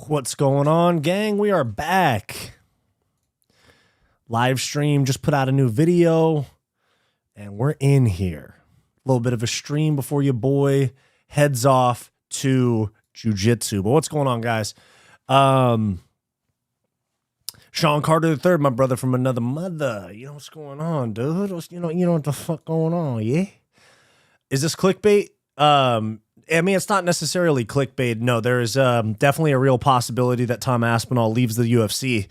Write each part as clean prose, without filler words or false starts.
What's going on, gang? We are back. Live stream, just put out a new video, and we're in here. A little bit of a stream before your boy heads off to jiu-jitsu. But what's going on, guys? Sean Carter III, my brother from another mother. You know what's going on, dude? You know what the fuck going on, yeah? Is this clickbait? I mean, it's not necessarily clickbait. No, there is definitely a real possibility that Tom Aspinall leaves the UFC.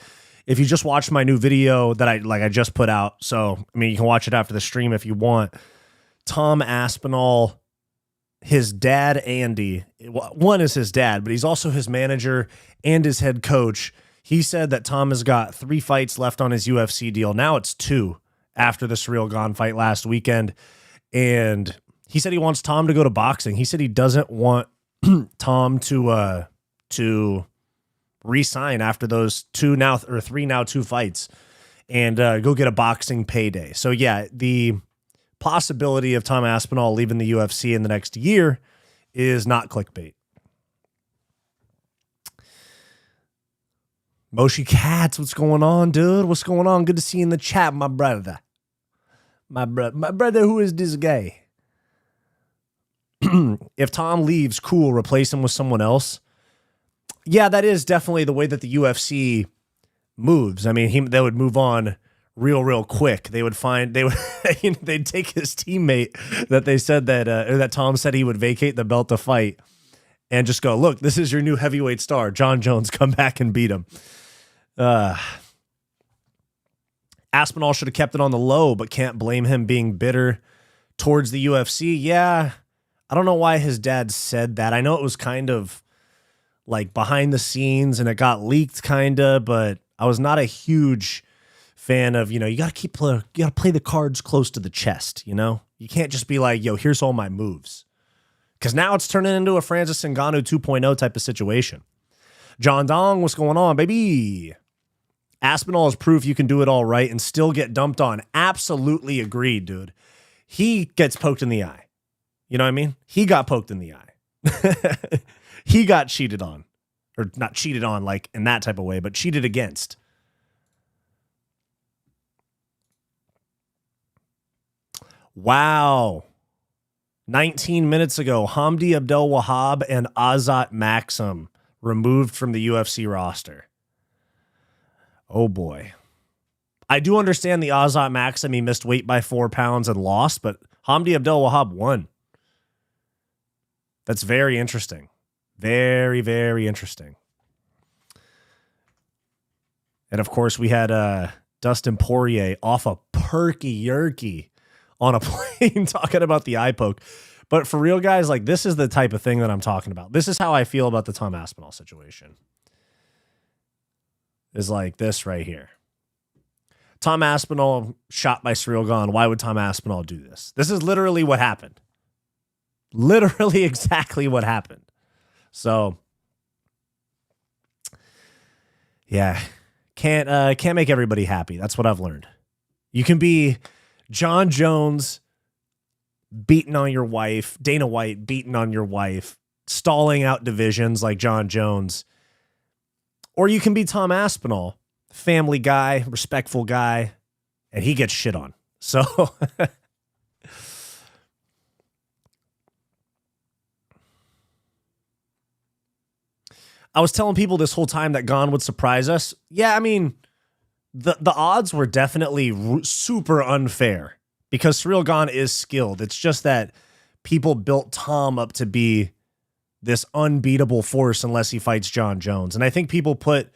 If you just watched my new video that I just put out, so I mean, you can watch it after the stream if you want. Tom Aspinall, his dad Andy, one is his dad, but he's also his manager and his head coach. He said that Tom has got 3 fights left on his UFC deal. Now it's 2 after the Ciryl Gane fight last weekend, and he said he wants Tom to go to boxing. He said he doesn't want Tom to re-sign after those 2 fights and go get a boxing payday. So yeah, the possibility of Tom Aspinall leaving the UFC in the next year is not clickbait. Moshi Cats, what's going on, dude? What's going on? Good to see you in the chat, my brother. My brother, who is this guy? If Tom leaves, cool, replace him with someone else. Yeah, that is definitely the way that the UFC moves. I mean, they would move on real quick. They'd take his teammate that they said that Tom said he would vacate the belt to fight and just go, look, this is your new heavyweight star, John Jones, come back and beat him. Aspinall should have kept it on the low, but can't blame him being bitter towards the UFC. Yeah, I don't know why his dad said that. I know it was kind of like behind the scenes and it got leaked kind of, but I was not a huge fan of, you got to play the cards close to the chest, You can't just be like, yo, here's all my moves. Because now it's turning into a Francis Ngannou 2.0 type of situation. John Dong, what's going on, baby? Aspinall is proof you can do it all right and still get dumped on. Absolutely agreed, dude. He gets poked in the eye. You know what I mean? He got poked in the eye. He got cheated on. Or not cheated on like in that type of way, but cheated against. Wow. 19 minutes ago, Hamdi Abdel Wahab and Azat Maxim removed from the UFC roster. Oh boy. I do understand the Azat Maxim. He missed weight by 4 pounds and lost, but Hamdi Abdel Wahab won. That's very interesting. Very, very interesting. And of course, we had Dustin Poirier off a perky yerky on a plane talking about the eye poke. But for real, guys, like this is the type of thing that I'm talking about. This is how I feel about the Tom Aspinall situation. Is like this right here. Tom Aspinall shot by Ciryl Gane. Why would Tom Aspinall do this? This is literally what happened. Literally exactly what happened. So, yeah, can't make everybody happy. That's what I've learned. You can be John Jones beating on your wife, Dana White beating on your wife, stalling out divisions like John Jones, or you can be Tom Aspinall, family guy, respectful guy, and he gets shit on. So. I was telling people this whole time that Gane would surprise us. Yeah, I mean, the odds were definitely super unfair because Ciryl Gane is skilled. It's just that people built Tom up to be this unbeatable force unless he fights John Jones. And I think people put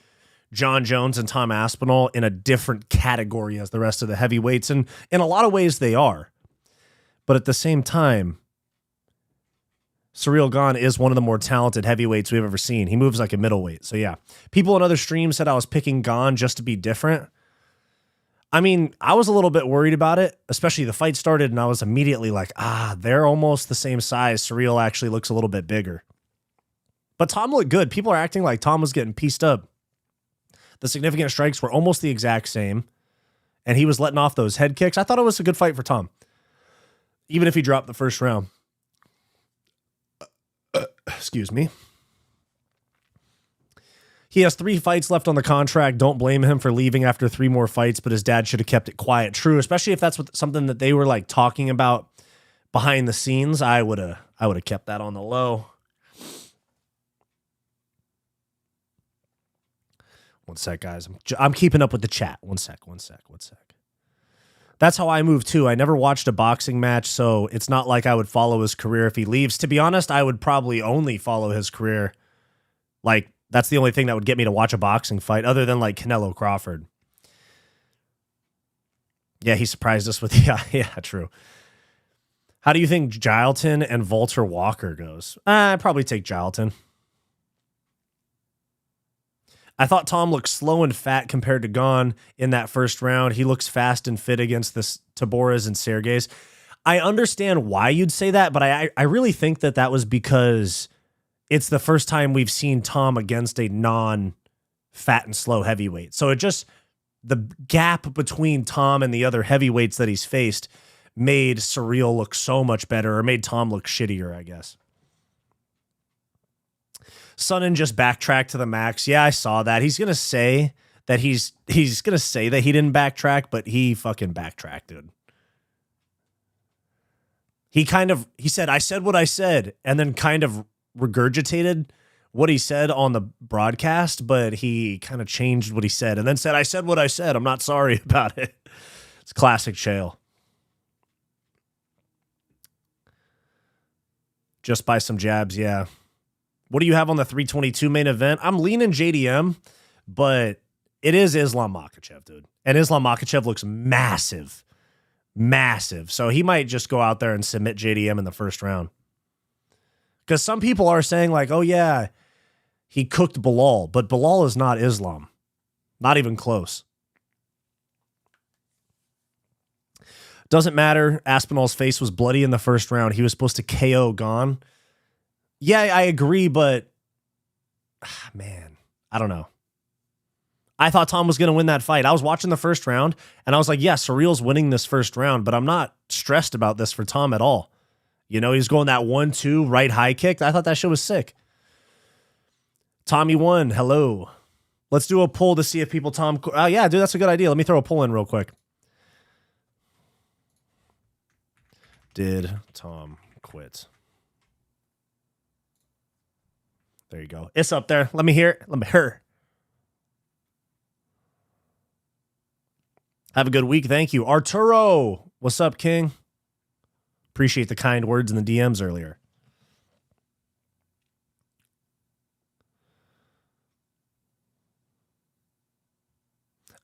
John Jones and Tom Aspinall in a different category as the rest of the heavyweights. And in a lot of ways they are. But at the same time, Ciryl Gane is one of the more talented heavyweights we've ever seen. He moves like a middleweight. So yeah, people in other streams said I was picking Gane just to be different. I mean, I was a little bit worried about it, especially the fight started and I was immediately like, they're almost the same size. Ciryl actually looks a little bit bigger. But Tom looked good. People are acting like Tom was getting pieced up. The significant strikes were almost the exact same. And he was letting off those head kicks. I thought it was a good fight for Tom. Even if he dropped the first round. Excuse me. He has 3 fights left on the contract. Don't blame him for leaving after 3 more fights, but his dad should have kept it quiet. True, especially if that's something that they were like talking about behind the scenes. I would have kept that on the low. One sec, guys. I'm keeping up with the chat. One sec. That's how I move too. I never watched a boxing match, so it's not like I would follow his career if he leaves. To be honest, I would probably only follow his career. Like, that's the only thing that would get me to watch a boxing fight, other than like Canelo Crawford. Yeah, he surprised us with, yeah, true. How do you think Gilton and Walter Walker goes? I'd probably take Gilton. I thought Tom looked slow and fat compared to Gane in that first round. He looks fast and fit against this Taboras and Sergeys. I understand why you'd say that, but I really think that was because it's the first time we've seen Tom against a non-fat and slow heavyweight. So it just, the gap between Tom and the other heavyweights that he's faced made Ciryl look so much better, or made Tom look shittier, I guess. Sonnen just backtracked to the max. Yeah, I saw that. He's going to say that he's going to say that he didn't backtrack, but he fucking backtracked, dude. He said, I said what I said, and then kind of regurgitated what he said on the broadcast, but he kind of changed what he said and then said, I said what I said. I'm not sorry about it. It's classic Chael. Just by some jabs, yeah. What do you have on the 322 main event? I'm leaning JDM, but it is Islam Makhachev, dude. And Islam Makhachev looks massive. Massive. So he might just go out there and submit JDM in the first round. Because some people are saying like, oh yeah, he cooked Bilal, but Bilal is not Islam. Not even close. Doesn't matter. Aspinall's face was bloody in the first round. He was supposed to KO Gane. Yeah, I agree, but man, I don't know. I thought Tom was going to win that fight. I was watching the first round, and I was like, yeah, Ciryl's winning this first round, but I'm not stressed about this for Tom at all. You know, he's going that 1-2 right high kick. I thought that shit was sick. Tommy won. Hello. Let's do a poll to see if people yeah, dude, that's a good idea. Let me throw a poll in real quick. Did Tom quit? There you go. It's up there. Let me hear it. Let me hear. Have a good week. Thank you. Arturo. What's up, King? Appreciate the kind words in the DMs earlier.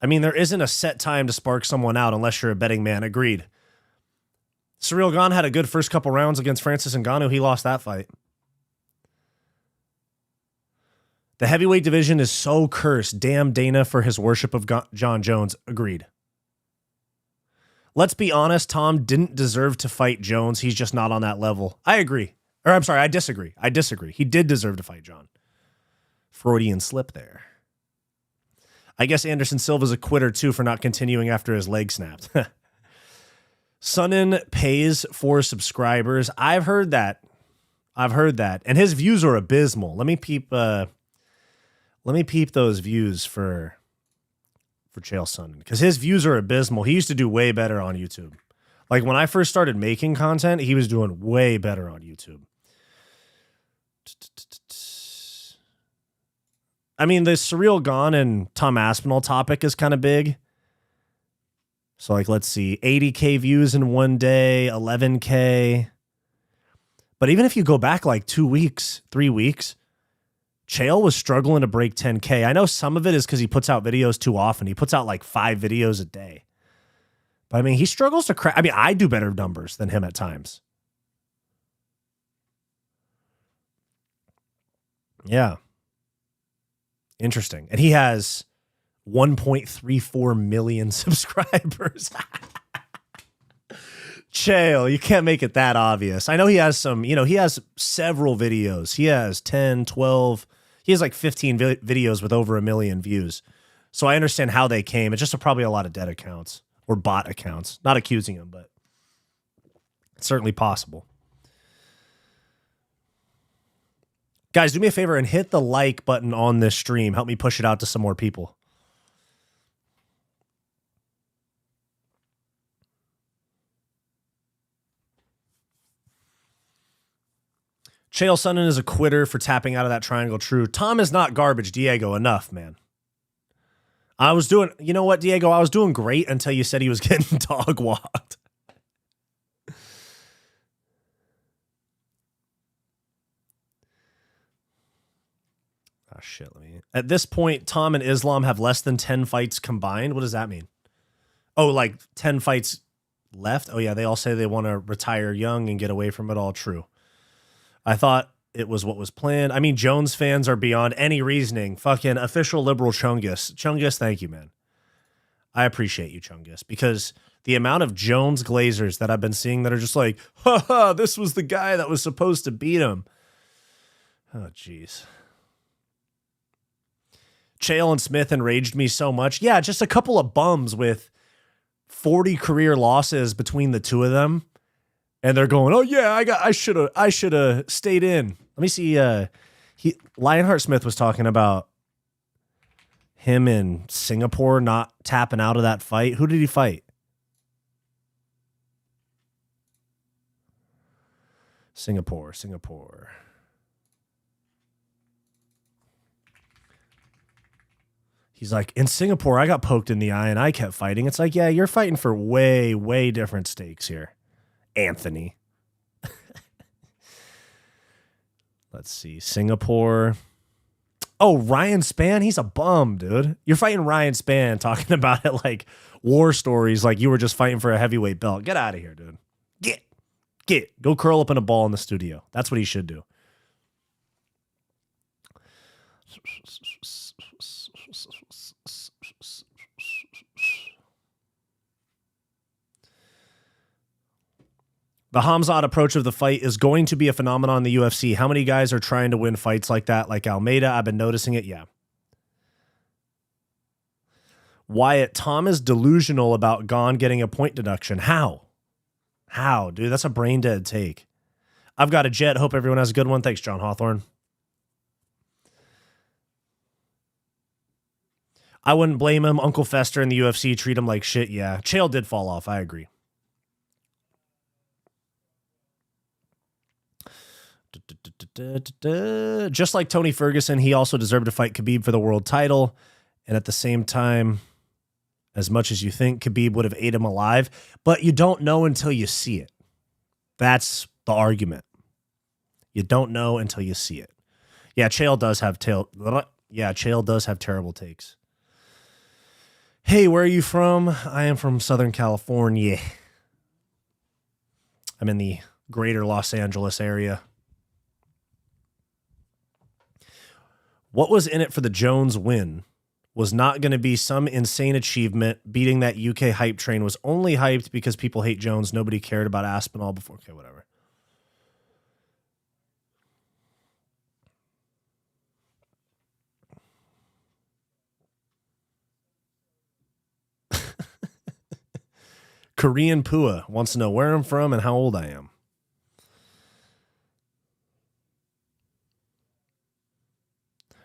I mean, there isn't a set time to spark someone out unless you're a betting man. Agreed. Ciryl Gane had a good first couple rounds against Francis Ngannou. He lost that fight. The heavyweight division is so cursed. Damn Dana for his worship of John Jones. Agreed. Let's be honest, Tom didn't deserve to fight Jones. He's just not on that level. I agree. Or I'm sorry, I disagree. He did deserve to fight John. Freudian slip there. I guess Anderson Silva's a quitter too for not continuing after his leg snapped. Sonnen pays for subscribers. I've heard that. And his views are abysmal. Let me peep those views for Chael Sonnen, because his views are abysmal. He used to do way better on YouTube. Like when I first started making content, he was doing way better on YouTube. I mean, the Ciryl Gane and Tom Aspinall topic is kind of big. So like, let's see, 80K views in one day, 11K. But even if you go back like 2 weeks, 3 weeks, Chael was struggling to break 10K. I know some of it is because he puts out videos too often. He puts out like 5 videos a day. But I mean, he struggles to crack. I mean, I do better numbers than him at times. Yeah. Interesting. And he has 1.34 million subscribers. Chael, you can't make it that obvious. I know he has some, he has several videos. He has 10, 12, he has like 15 videos with over 1 million views. So I understand how they came. It's just probably a lot of dead accounts or bot accounts. Not accusing him, but it's certainly possible. Guys, do me a favor and hit the like button on this stream. Help me push it out to some more people. Chael Sonnen is a quitter for tapping out of that triangle. True. Tom is not garbage. Diego, enough, man. I was doing, you know what, Diego? I was doing great until you said he was getting dog walked. Oh, shit. At this point, Tom and Islam have less than 10 fights combined. What does that mean? Oh, like 10 fights left? Oh, yeah. They all say they want to retire young and get away from it all. True. I thought it was what was planned. I mean, Jones fans are beyond any reasoning. Fucking official liberal Chungus. Chungus, thank you, man. I appreciate you, Chungus, because the amount of Jones Glazers that I've been seeing that are just like, haha, this was the guy that was supposed to beat him. Oh, jeez. Chael and Smith enraged me so much. Yeah, just a couple of bums with 40 career losses between the two of them. And they're going, oh yeah, I should have stayed in. Let me see. Lionheart Smith was talking about him in Singapore not tapping out of that fight. Who did he fight? Singapore. He's like, in Singapore, I got poked in the eye and I kept fighting. It's like, yeah, you're fighting for way, way different stakes here, Anthony. Let's see. Singapore. Oh, Ryan Spann. He's a bum, dude. You're fighting Ryan Spann talking about it like war stories, like you were just fighting for a heavyweight belt. Get out of here, dude. Get. Go curl up in a ball in the studio. That's what he should do. The Hamzat approach of the fight is going to be a phenomenon in the UFC. How many guys are trying to win fights like that? Like Almeida, I've been noticing it. Yeah. Wyatt, Tom is delusional about Gane getting a point deduction. How? Dude, that's a brain dead take. I've got a jet. Hope everyone has a good one. Thanks, John Hawthorne. I wouldn't blame him. Uncle Fester in the UFC treat him like shit. Yeah. Chael did fall off. I agree. Just like Tony Ferguson, he also deserved to fight Khabib for the world title. And at the same time, as much as you think Khabib would have ate him alive, but you don't know until you see it. That's the argument. You don't know until you see it. Yeah, Chael does have terrible takes. Hey, where are you from? I am from Southern California. I'm in the greater Los Angeles area. What was in it for the Jones win was not going to be some insane achievement. Beating that UK hype train was only hyped because people hate Jones. Nobody cared about Aspinall before. Okay, whatever. Korean Pua wants to know where I'm from and how old I am.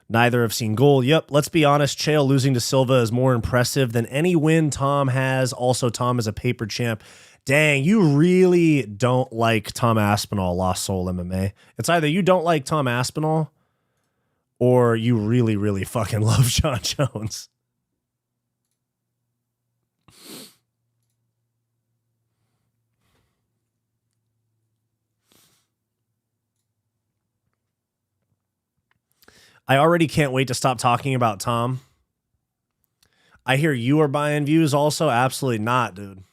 Neither have seen goal. Yep, let's be honest. Chael losing to Silva is more impressive than any win Tom has. Also, Tom is a paper champ. Dang, you really don't like Tom Aspinall, Lost Soul MMA. It's either you don't like Tom Aspinall or you really, really fucking love John Jones. I already can't wait to stop talking about Tom. I hear you are buying views also. Absolutely not, dude.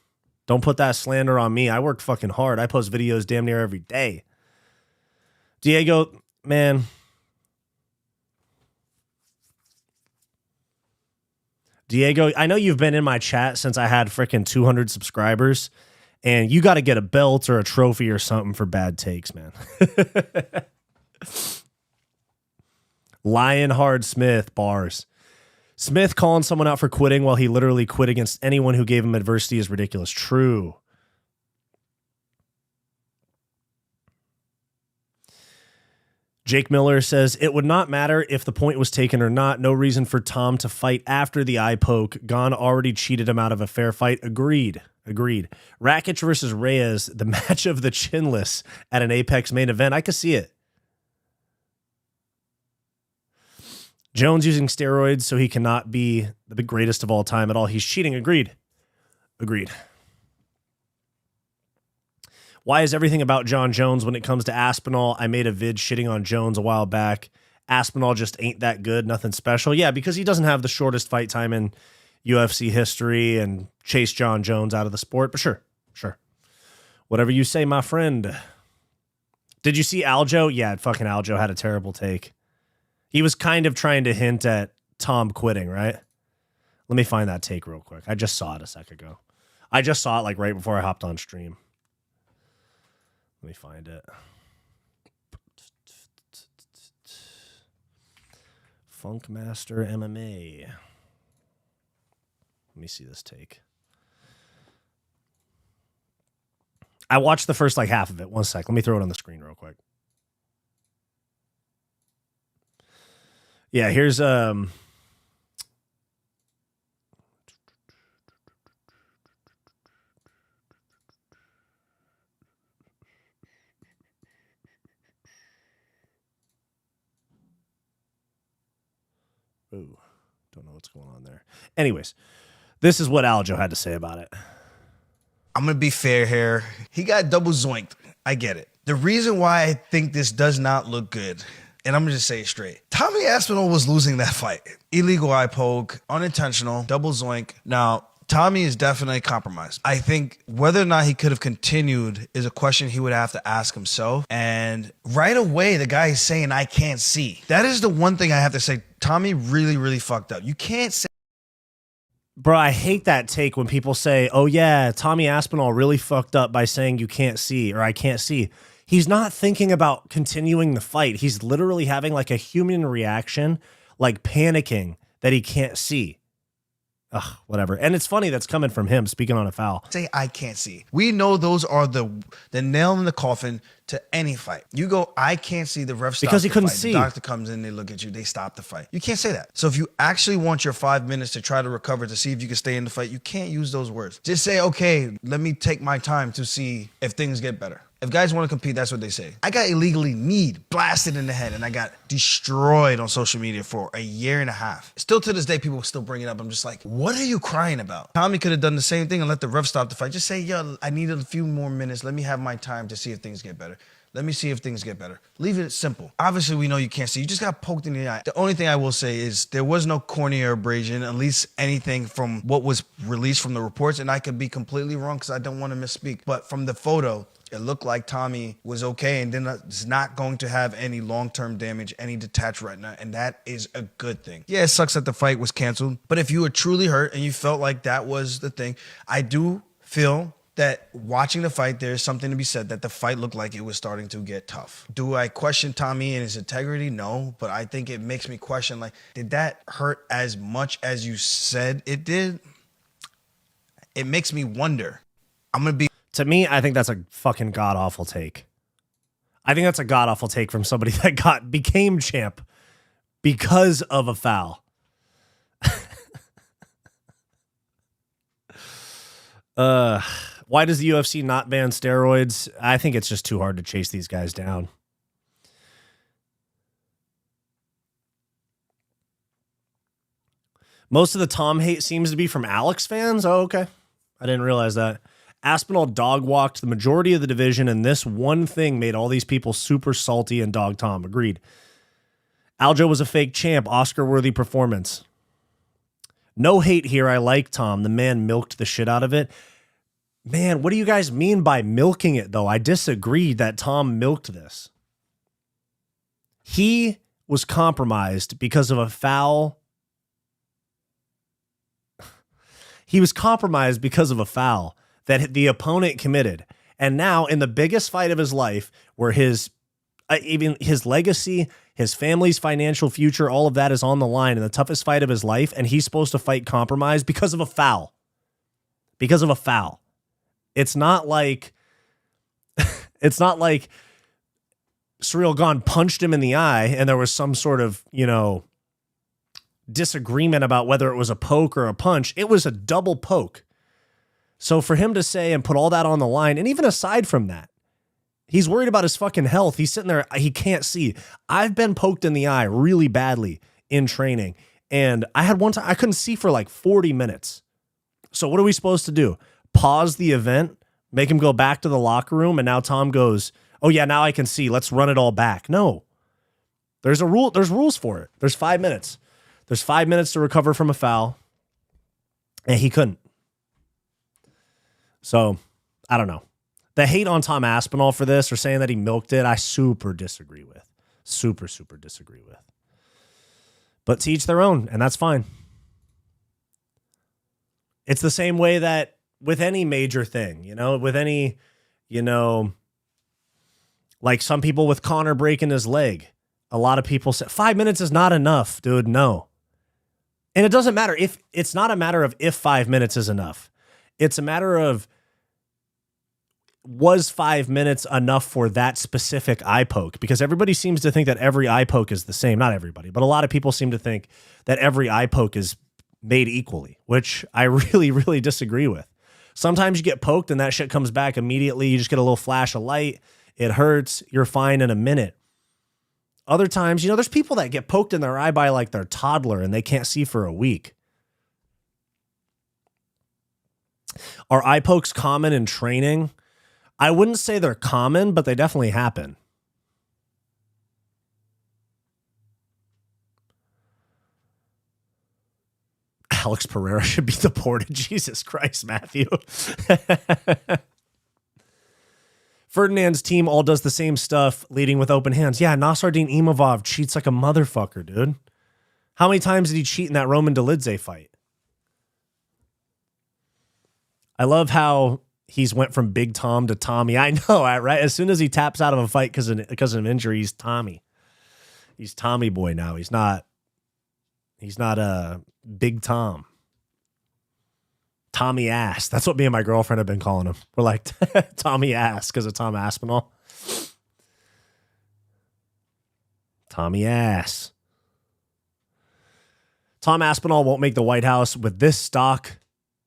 Don't put that slander on me. I worked fucking hard. I post videos damn near every day. Diego, man. Diego, I know you've been in my chat since I had freaking 200 subscribers, and you got to get a belt or a trophy or something for bad takes, man. Lionheart Smith, bars. Smith calling someone out for quitting while he literally quit against anyone who gave him adversity is ridiculous. True. Jake Miller says, it would not matter if the point was taken or not. No reason for Tom to fight after the eye poke. Gane already cheated him out of a fair fight. Agreed. Rakic versus Reyes, the match of the chinless at an Apex main event. I could see it. Jones using steroids so he cannot be the greatest of all time at all. He's cheating. Agreed. Why is everything about John Jones when it comes to Aspinall? I made a vid shitting on Jones a while back. Aspinall just ain't that good. Nothing special. Yeah, because he doesn't have the shortest fight time in UFC history and chase John Jones out of the sport. But sure. Whatever you say, my friend. Did you see Aljo? Yeah, fucking Aljo had a terrible take. He was kind of trying to hint at Tom quitting, right? Let me find that take real quick. I just saw it a sec ago. I just saw it like right before I hopped on stream. Let me find it. Funkmaster MMA. Let me see this take. I watched the first like half of it. One sec. Let me throw it on the screen real quick. Yeah, here's ooh, don't know what's going on there. Anyways, this is what Aljo had to say about it. I'm going to be fair here. He got double zoinked. I get it. The reason why I think this does not look good, and I'm going to just say it straight. Tommy Aspinall was losing that fight. Illegal eye poke, unintentional, double zoink. Now, Tommy is definitely compromised. I think whether or not he could have continued is a question he would have to ask himself. And right away, the guy is saying, I can't see. That is the one thing I have to say. Tommy really, really fucked up. You can't say. Bro, I hate that take when people say, oh yeah, Tommy Aspinall really fucked up by saying you can't see or I can't see. He's not thinking about continuing the fight. He's literally having like a human reaction, like panicking that he can't see. Ugh, whatever. And it's funny that's coming from him speaking on a foul. Say I can't see. We know those are the nail in the coffin to any fight. You go, I can't see, the ref stops because he couldn't fight. see. The doctor comes in, they look at you, they stop the fight. You can't say that. So if you actually want your 5 minutes to try to recover, to see if you can stay in the fight, you can't use those words. Just say, okay, let me take my time to see if things get better. If guys want to compete, that's what they say. I got illegally kneed, blasted in the head, and I got destroyed on social media for a year and a half. Still to this day, people still bring it up. I'm just like, what are you crying about? Tommy could have done the same thing and let the ref stop the fight. Just say, yo, I need a few more minutes. Let me have my time to see if things get better. Let me see if things get better. Leave it simple. Obviously, we know you can't see. You just got poked in the eye. The only thing I will say is there was no cornea abrasion, at least anything from what was released from the reports, and I could be completely wrong because I don't want to misspeak. But from the photo, it looked like Tommy was okay and then is not going to have any long-term damage, any detached retina, and that is a good thing. Yeah, it sucks that the fight was canceled, but if you were truly hurt and you felt like that was the thing, I do feel that watching the fight, there's something to be said that the fight looked like it was starting to get tough. Do I question Tommy and his integrity? No, but I think it makes me question, like, did that hurt as much as you said it did? It makes me wonder. To me, I think that's a fucking god-awful take. I think that's a god-awful take from somebody that became champ because of a foul. Why does the UFC not ban steroids? I think it's just too hard to chase these guys down. Most of the Tom hate seems to be from Alex fans. Oh, okay. I didn't realize that. Aspinall dog-walked the majority of the division, and this one thing made all these people super salty and dog Tom. Agreed. Aljo was a fake champ. Oscar-worthy performance. No hate here. I like Tom. The man milked the shit out of it. Man, what do you guys mean by milking it, though? I disagree that Tom milked this. He was compromised because of a foul. He was compromised because of a foul that the opponent committed. And now in the biggest fight of his life, where even his legacy, his family's financial future, all of that is on the line in the toughest fight of his life, and he's supposed to fight compromised because of a foul. Because of a foul. It's not like Ciryl Gane punched him in the eye and there was some sort of, disagreement about whether it was a poke or a punch. It was a double poke. So for him to say and put all that on the line, and even aside from that, he's worried about his fucking health. He's sitting there, he can't see. I've been poked in the eye really badly in training. And I had one time, I couldn't see for like 40 minutes. So what are we supposed to do? Pause the event, make him go back to the locker room, and now Tom goes, oh yeah, now I can see. Let's run it all back. No. There's a rule. There's rules for it. There's 5 minutes. There's 5 minutes to recover from a foul. And he couldn't. So, I don't know. The hate on Tom Aspinall for this or saying that he milked it, I super disagree with. Super disagree with. But to each their own, and that's fine. It's the same way that with any major thing, with any, like some people with Conor breaking his leg. A lot of people say 5 minutes is not enough, dude. No. And it doesn't matter if it's not a matter of if 5 minutes is enough. It's a matter of, was 5 minutes enough for that specific eye poke? Because everybody seems to think that every eye poke is the same. Not everybody, but a lot of people seem to think that every eye poke is made equally, which I really disagree with. Sometimes you get poked and that shit comes back immediately. You just get a little flash of light. It hurts. You're fine in a minute. Other times, there's people that get poked in their eye by like their toddler and they can't see for a week. Are eye pokes common in training? I wouldn't say they're common, but they definitely happen. Alex Pereira should be deported. Jesus Christ, Matthew. Ferdinand's team all does the same stuff, leading with open hands. Yeah, Nasruddin Imavov cheats like a motherfucker, dude. How many times did he cheat in that Roman Dolidze fight? I love how he's went from Big Tom to Tommy. I know, right? As soon as he taps out of a fight because of injury, he's Tommy. He's Tommy boy now. He's not a Big Tom. Tommy Ass. That's what me and my girlfriend have been calling him. We're like Tommy Ass because of Tom Aspinall. Tommy Ass. Tom Aspinall won't make the White House with this stock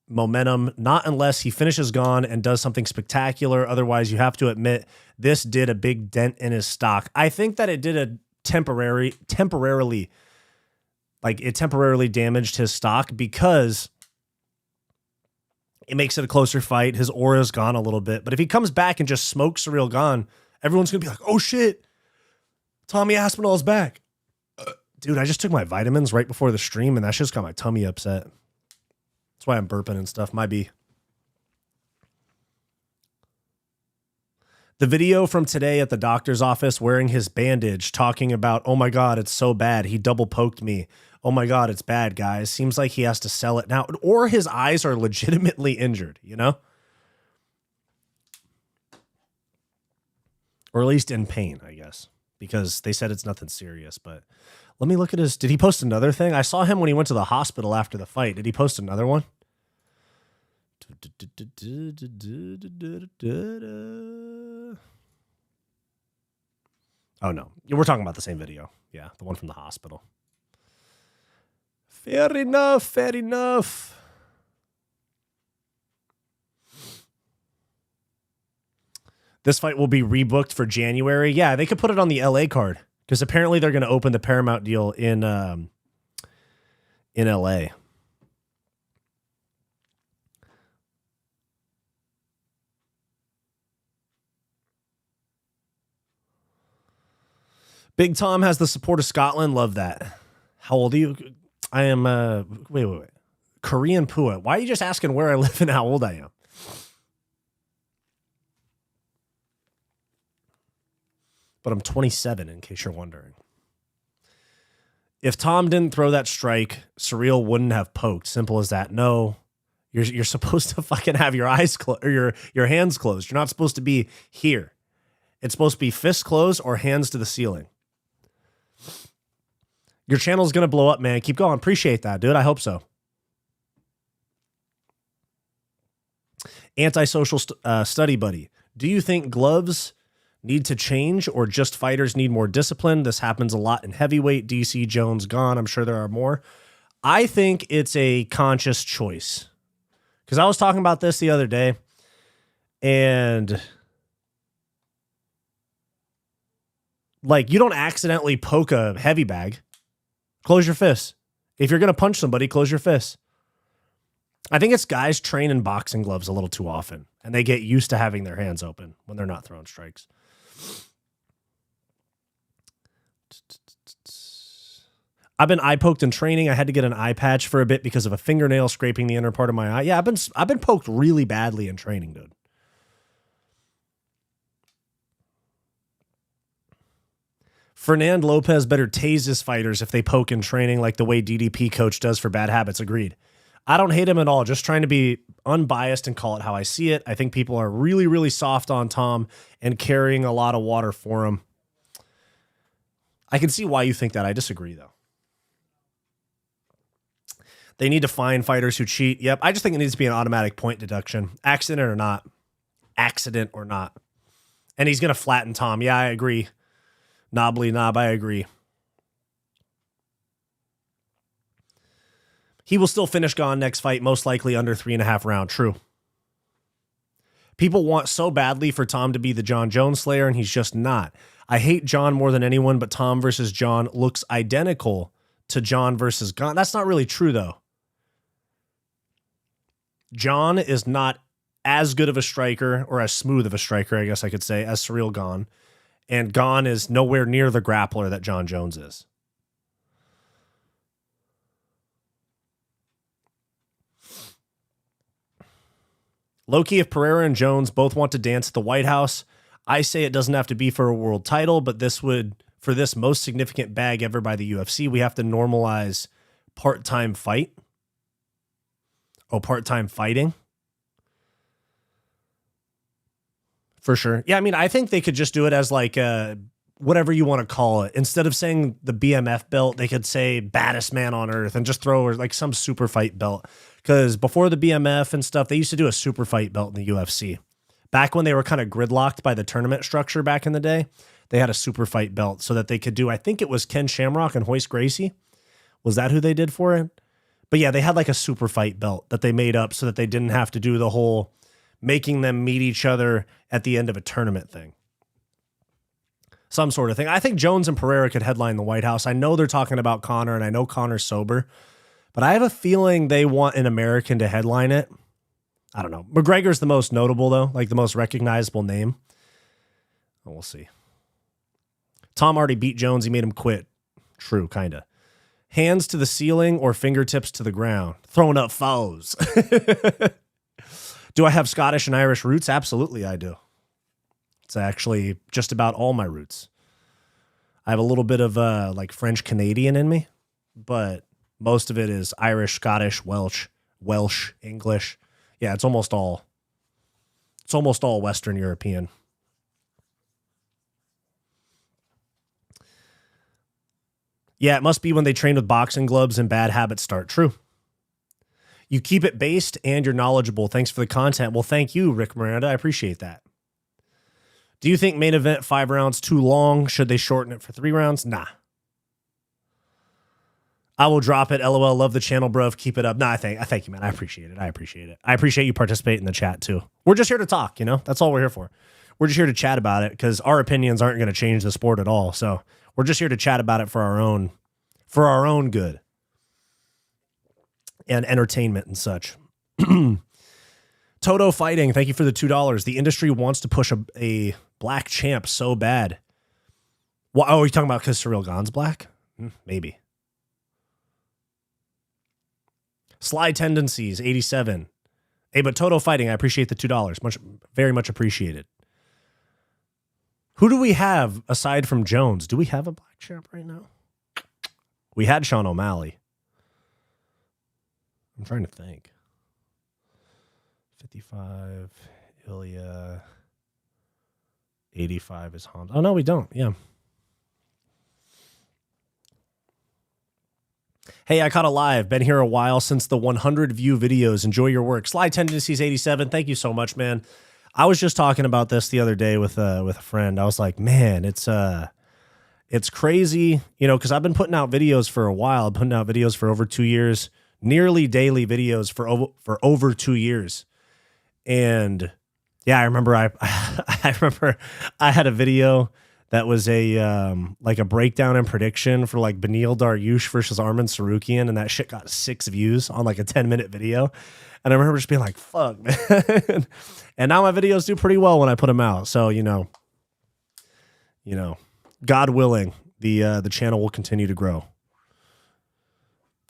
momentum, not unless he finishes Gane and does something spectacular. Otherwise, you have to admit this did a big dent in his stock. I think that it did a temporarily damaged his stock because it makes it a closer fight. His aura's gone a little bit. But if he comes back and just smokes Ciryl Gane, everyone's going to be like, oh shit, Tommy Aspinall is back. Dude, I just took my vitamins right before the stream and that just got my tummy upset. That's why I'm burping and stuff. Might be. The video from today at the doctor's office wearing his bandage, talking about, oh my God, it's so bad. He double poked me. Oh my God, it's bad, guys. Seems like he has to sell it now. Or his eyes are legitimately injured, Or at least in pain, I guess. Because they said it's nothing serious. But let me look at his... Did he post another thing? I saw him when he went to the hospital after the fight. Did he post another one? Oh, no. We're talking about the same video. Yeah, the one from the hospital. Fair enough, fair enough. This fight will be rebooked for January. Yeah, they could put it on the LA card because apparently they're going to open the Paramount deal in LA. Big Tom has the support of Scotland. Love that. How old are you? I am, wait. Korean Pua. Why are you just asking where I live and how old I am? But I'm 27, in case you're wondering. If Tom didn't throw that strike, Ciryl wouldn't have poked. Simple as that. No, you're supposed to fucking have your eyes closed or your hands closed. You're not supposed to be here. It's supposed to be fists closed or hands to the ceiling. Your channel's going to blow up, man. Keep going. Appreciate that, dude. I hope so. Antisocial study buddy. Do you think gloves need to change or just fighters need more discipline? This happens a lot in heavyweight. DC, Jones, Gane. I'm sure there are more. I think it's a conscious choice. Because I was talking about this the other day, and like, you don't accidentally poke a heavy bag. Close your fists. If you're going to punch somebody, close your fists. I think it's guys train in boxing gloves a little too often, and they get used to having their hands open when they're not throwing strikes. I've been eye poked in training. I had to get an eye patch for a bit because of a fingernail scraping the inner part of my eye. Yeah, I've been poked really badly in training, dude. Fernand Lopez better tase his fighters if they poke in training like the way DDP coach does for bad habits. Agreed. I don't hate him at all. Just trying to be unbiased and call it how I see it. I think people are really, really soft on Tom and carrying a lot of water for him. I can see why you think that. I disagree, though. They need to find fighters who cheat. Yep. I just think it needs to be an automatic point deduction. Accident or not. Accident or not. And he's going to flatten Tom. Yeah, I agree. Knobbly knob, I agree. He will still finish Gane next fight, most likely under 3.5 rounds. True. People want so badly for Tom to be the John Jones Slayer, and he's just not. I hate John more than anyone, but Tom versus John looks identical to John versus Gane. That's not really true, though. John is not as good of a striker, or as smooth of a striker, I guess I could say, as Ciryl Gane. And Gane is nowhere near the grappler that John Jones is. Low-key, if Pereira and Jones both want to dance at the White House, I say it doesn't have to be for a world title, but this would, for this most significant bag ever by the UFC, we have to normalize part-time fight. Oh, part-time fighting. For sure. Yeah, I mean, I think they could just do it as like whatever you want to call it. Instead of saying the BMF belt, they could say baddest man on earth and just throw like some super fight belt. Because before the BMF and stuff, they used to do a super fight belt in the UFC. Back when they were kind of gridlocked by the tournament structure back in the day, they had a super fight belt so that they could do, I think it was Ken Shamrock and Hoist Gracie. Was that who they did for it? But yeah, they had like a super fight belt that they made up so that they didn't have to do the whole making them meet each other at the end of a tournament thing. Some sort of thing. I think Jones and Pereira could headline the White House. I know they're talking about Conor, and I know Conor's sober, but I have a feeling they want an American to headline it. I don't know. McGregor's the most notable, though, like the most recognizable name. We'll see. Tom already beat Jones. He made him quit. True, kind of. Hands to the ceiling or fingertips to the ground. Throwing up foes. Do I have Scottish and Irish roots? Absolutely, I do. It's actually just about all my roots. I have a little bit of like French Canadian in me, but most of it is Irish, Scottish, Welsh, English. Yeah, it's almost all Western European. Yeah, it must be when they train with boxing gloves and bad habits start. True. You keep it based and you're knowledgeable. Thanks for the content. Well, thank you, Rick Miranda. I appreciate that. Do you think main event 5 rounds too long? Should they shorten it for 3 rounds? Nah. I will drop it. LOL. Love the channel, bro. Keep it up. Nah, I thank you, man. I appreciate it. I appreciate you participating in the chat too. We're just here to talk, you know? That's all we're here for. We're just here to chat about it because our opinions aren't going to change the sport at all. So we're just here to chat about it for our own good and entertainment and such. Toto Fighting, thank you for the $2. The industry wants to push a black champ so bad. Well, oh, are you talking about because Ciryl Gane's black? Maybe. Sly Tendencies, 87. Hey, but Toto Fighting, I appreciate the $2. Very much appreciated. Who do we have aside from Jones? Do we have a black champ right now? We had Sean O'Malley. I'm trying to think. 55, Ilya. 85 is Hamza. Oh, no, we don't. Yeah. Hey, I caught a live. Been here a while since the 100 view videos. Enjoy your work. Sly Tendencies 87. Thank you so much, man. I was just talking about this the other day with a friend. I was like, man, it's crazy, you know, because I've been putting out videos for a while. I've been putting out videos for over 2 years, nearly daily videos for over 2 years. And yeah, I remember I remember I had a video that was a like a breakdown and prediction for like Beneil Dariush versus Arman Sarukian, and that shit got 6 views on like a 10-minute video. And I remember just being like, fuck, man. And now my videos do pretty well when I put them out. So, you know, God willing, the channel will continue to grow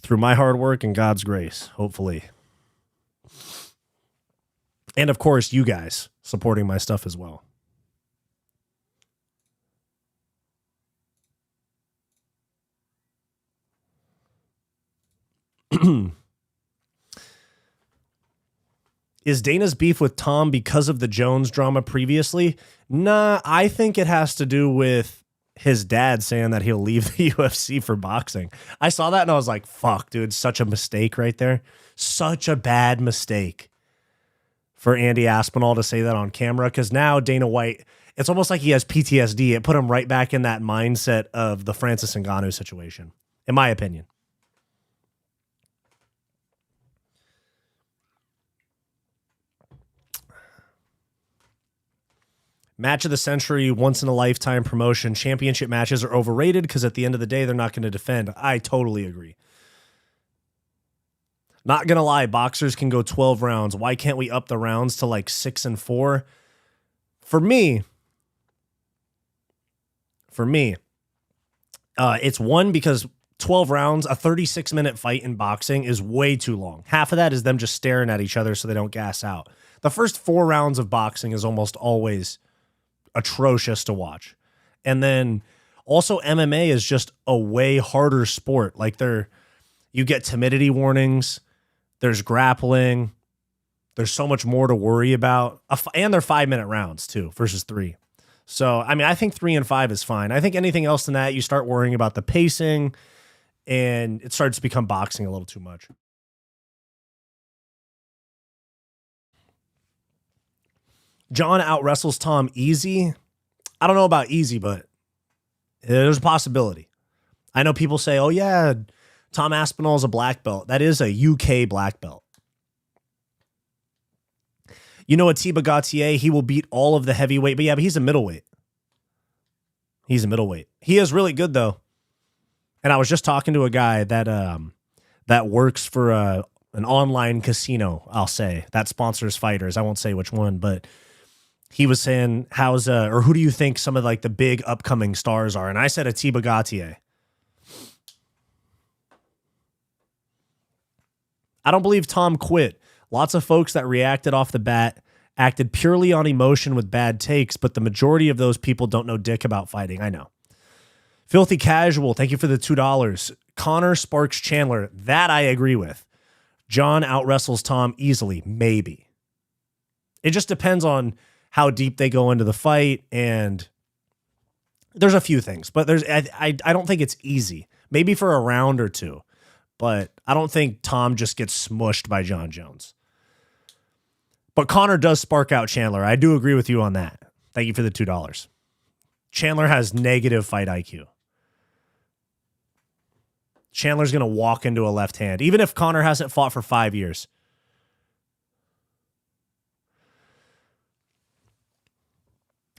through my hard work and God's grace, hopefully. And of course, you guys supporting my stuff as well. Is Dana's beef with Tom because of the Jones drama previously? Nah, I think it has to do with his dad saying that he'll leave the UFC for boxing. I saw that and I was like, fuck, dude, such a mistake right there. Such a bad mistake for Ante Aspinall to say that on camera, because now Dana White, it's almost like he has PTSD. It put him right back in that mindset of the Francis Ngannou situation, in my opinion. Match of the century, once in a lifetime promotion. Championship matches are overrated because at the end of the day, they're not going to defend. I totally agree. Not going to lie, boxers can go 12 rounds. Why can't we up the rounds to like 6 and 4? For me, it's one, because 12 rounds, a 36-minute fight in boxing is way too long. Half of that is them just staring at each other so they don't gas out. The first 4 rounds of boxing is almost always atrocious to watch. And then also MMA is just a way harder sport. Like you get timidity warnings, there's grappling, there's so much more to worry about. And they're 5-minute rounds too versus 3. So, I mean, I think 3 and 5 is fine. I think anything else than that, you start worrying about the pacing and it starts to become boxing a little too much. John out wrestles Tom easy. I don't know about easy, but there's a possibility. I know people say, oh yeah, Tom Aspinall is a black belt. That is a UK black belt. You know, Ante Delija, he will beat all of the heavyweight, but he's a middleweight. He's a middleweight. He is really good though. And I was just talking to a guy that works for an online casino, I'll say, that sponsors fighters. I won't say which one, but he was saying, who do you think some of like the big upcoming stars are? And I said Ante Delija. I don't believe Tom quit. Lots of folks that reacted off the bat acted purely on emotion with bad takes, but the majority of those people don't know dick about fighting. I know. Filthy Casual, thank you for the $2. Connor sparks Chandler. That I agree with. John out wrestles Tom easily. Maybe. It just depends on how deep they go into the fight, and there's a few things, but I don't think it's easy. Maybe for a round or two, but I don't think Tom just gets smushed by John Jones. But Connor does spark out Chandler. I do agree with you on that. Thank you for the $2. Chandler has negative fight IQ. Chandler's going to walk into a left hand, even if Connor hasn't fought for 5 years.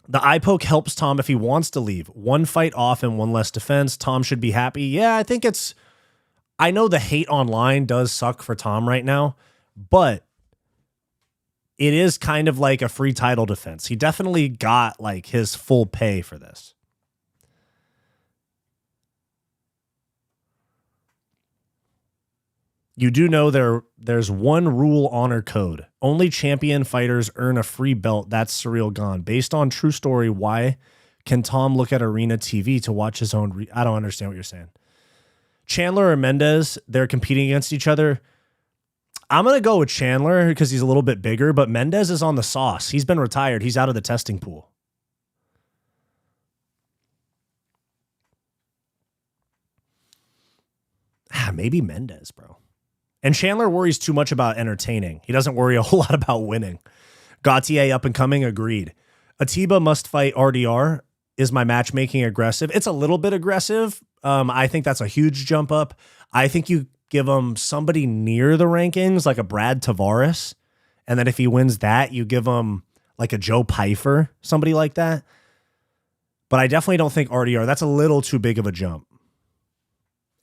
The eye poke helps Tom if he wants to leave. 1 fight off and 1 less defense. Tom should be happy. Yeah, I think I know the hate online does suck for Tom right now, but it is kind of like a free title defense. He definitely got like his full pay for this. You do know there's one rule honor code. Only champion fighters earn a free belt. That's Ciryl Gane. Based on true story, why can Tom look at Arena TV to watch his own? I don't understand what you're saying. Chandler or Mendez, they're competing against each other. I'm going to go with Chandler because he's a little bit bigger, but Mendez is on the sauce. He's been retired. He's out of the testing pool. Maybe Mendez, bro. And Chandler worries too much about entertaining. He doesn't worry a whole lot about winning. Gautier up and coming, agreed. Atiba must fight RDR. Is my matchmaking aggressive? It's a little bit aggressive. I think that's a huge jump up. I think you give him somebody near the rankings, like a Brad Tavares. And then if he wins that, you give him like a Joe Pyfer, somebody like that. But I definitely don't think RDR. That's a little too big of a jump.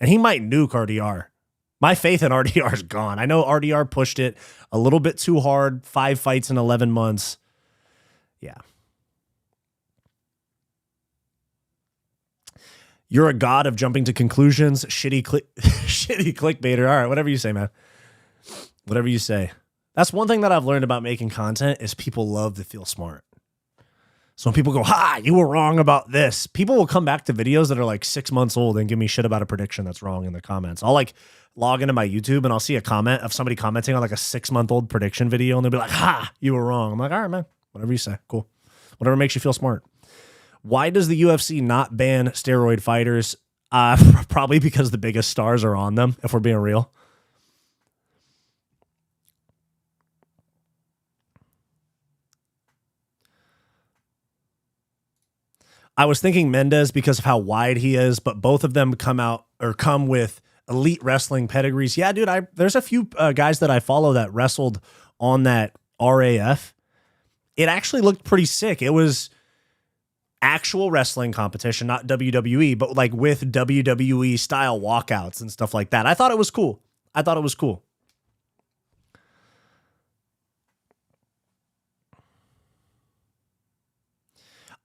And he might nuke RDR. My faith in RDR is gone. I know RDR pushed it a little bit too hard. 5 fights in 11 months. Yeah. You're a god of jumping to conclusions. Shitty clickbaiter. All right, whatever you say, man. Whatever you say. That's one thing that I've learned about making content is people love to feel smart. So when people go, ha, you were wrong about this, people will come back to videos that are like 6 months old and give me shit about a prediction that's wrong in the comments. I'll like log into my YouTube and I'll see a comment of somebody commenting on like a 6-month-old prediction video and they'll be like, ha, you were wrong. I'm like, all right, man, whatever you say. Cool. Whatever makes you feel smart. Why does the UFC not ban steroid fighters? Probably because the biggest stars are on them, if we're being real. I was thinking Mendez because of how wide he is, but both of them come with elite wrestling pedigrees. Yeah, dude, there's a few guys that I follow that wrestled on that RAF. It actually looked pretty sick. It was actual wrestling competition, not WWE, but like with WWE style walkouts and stuff like that. I thought it was cool.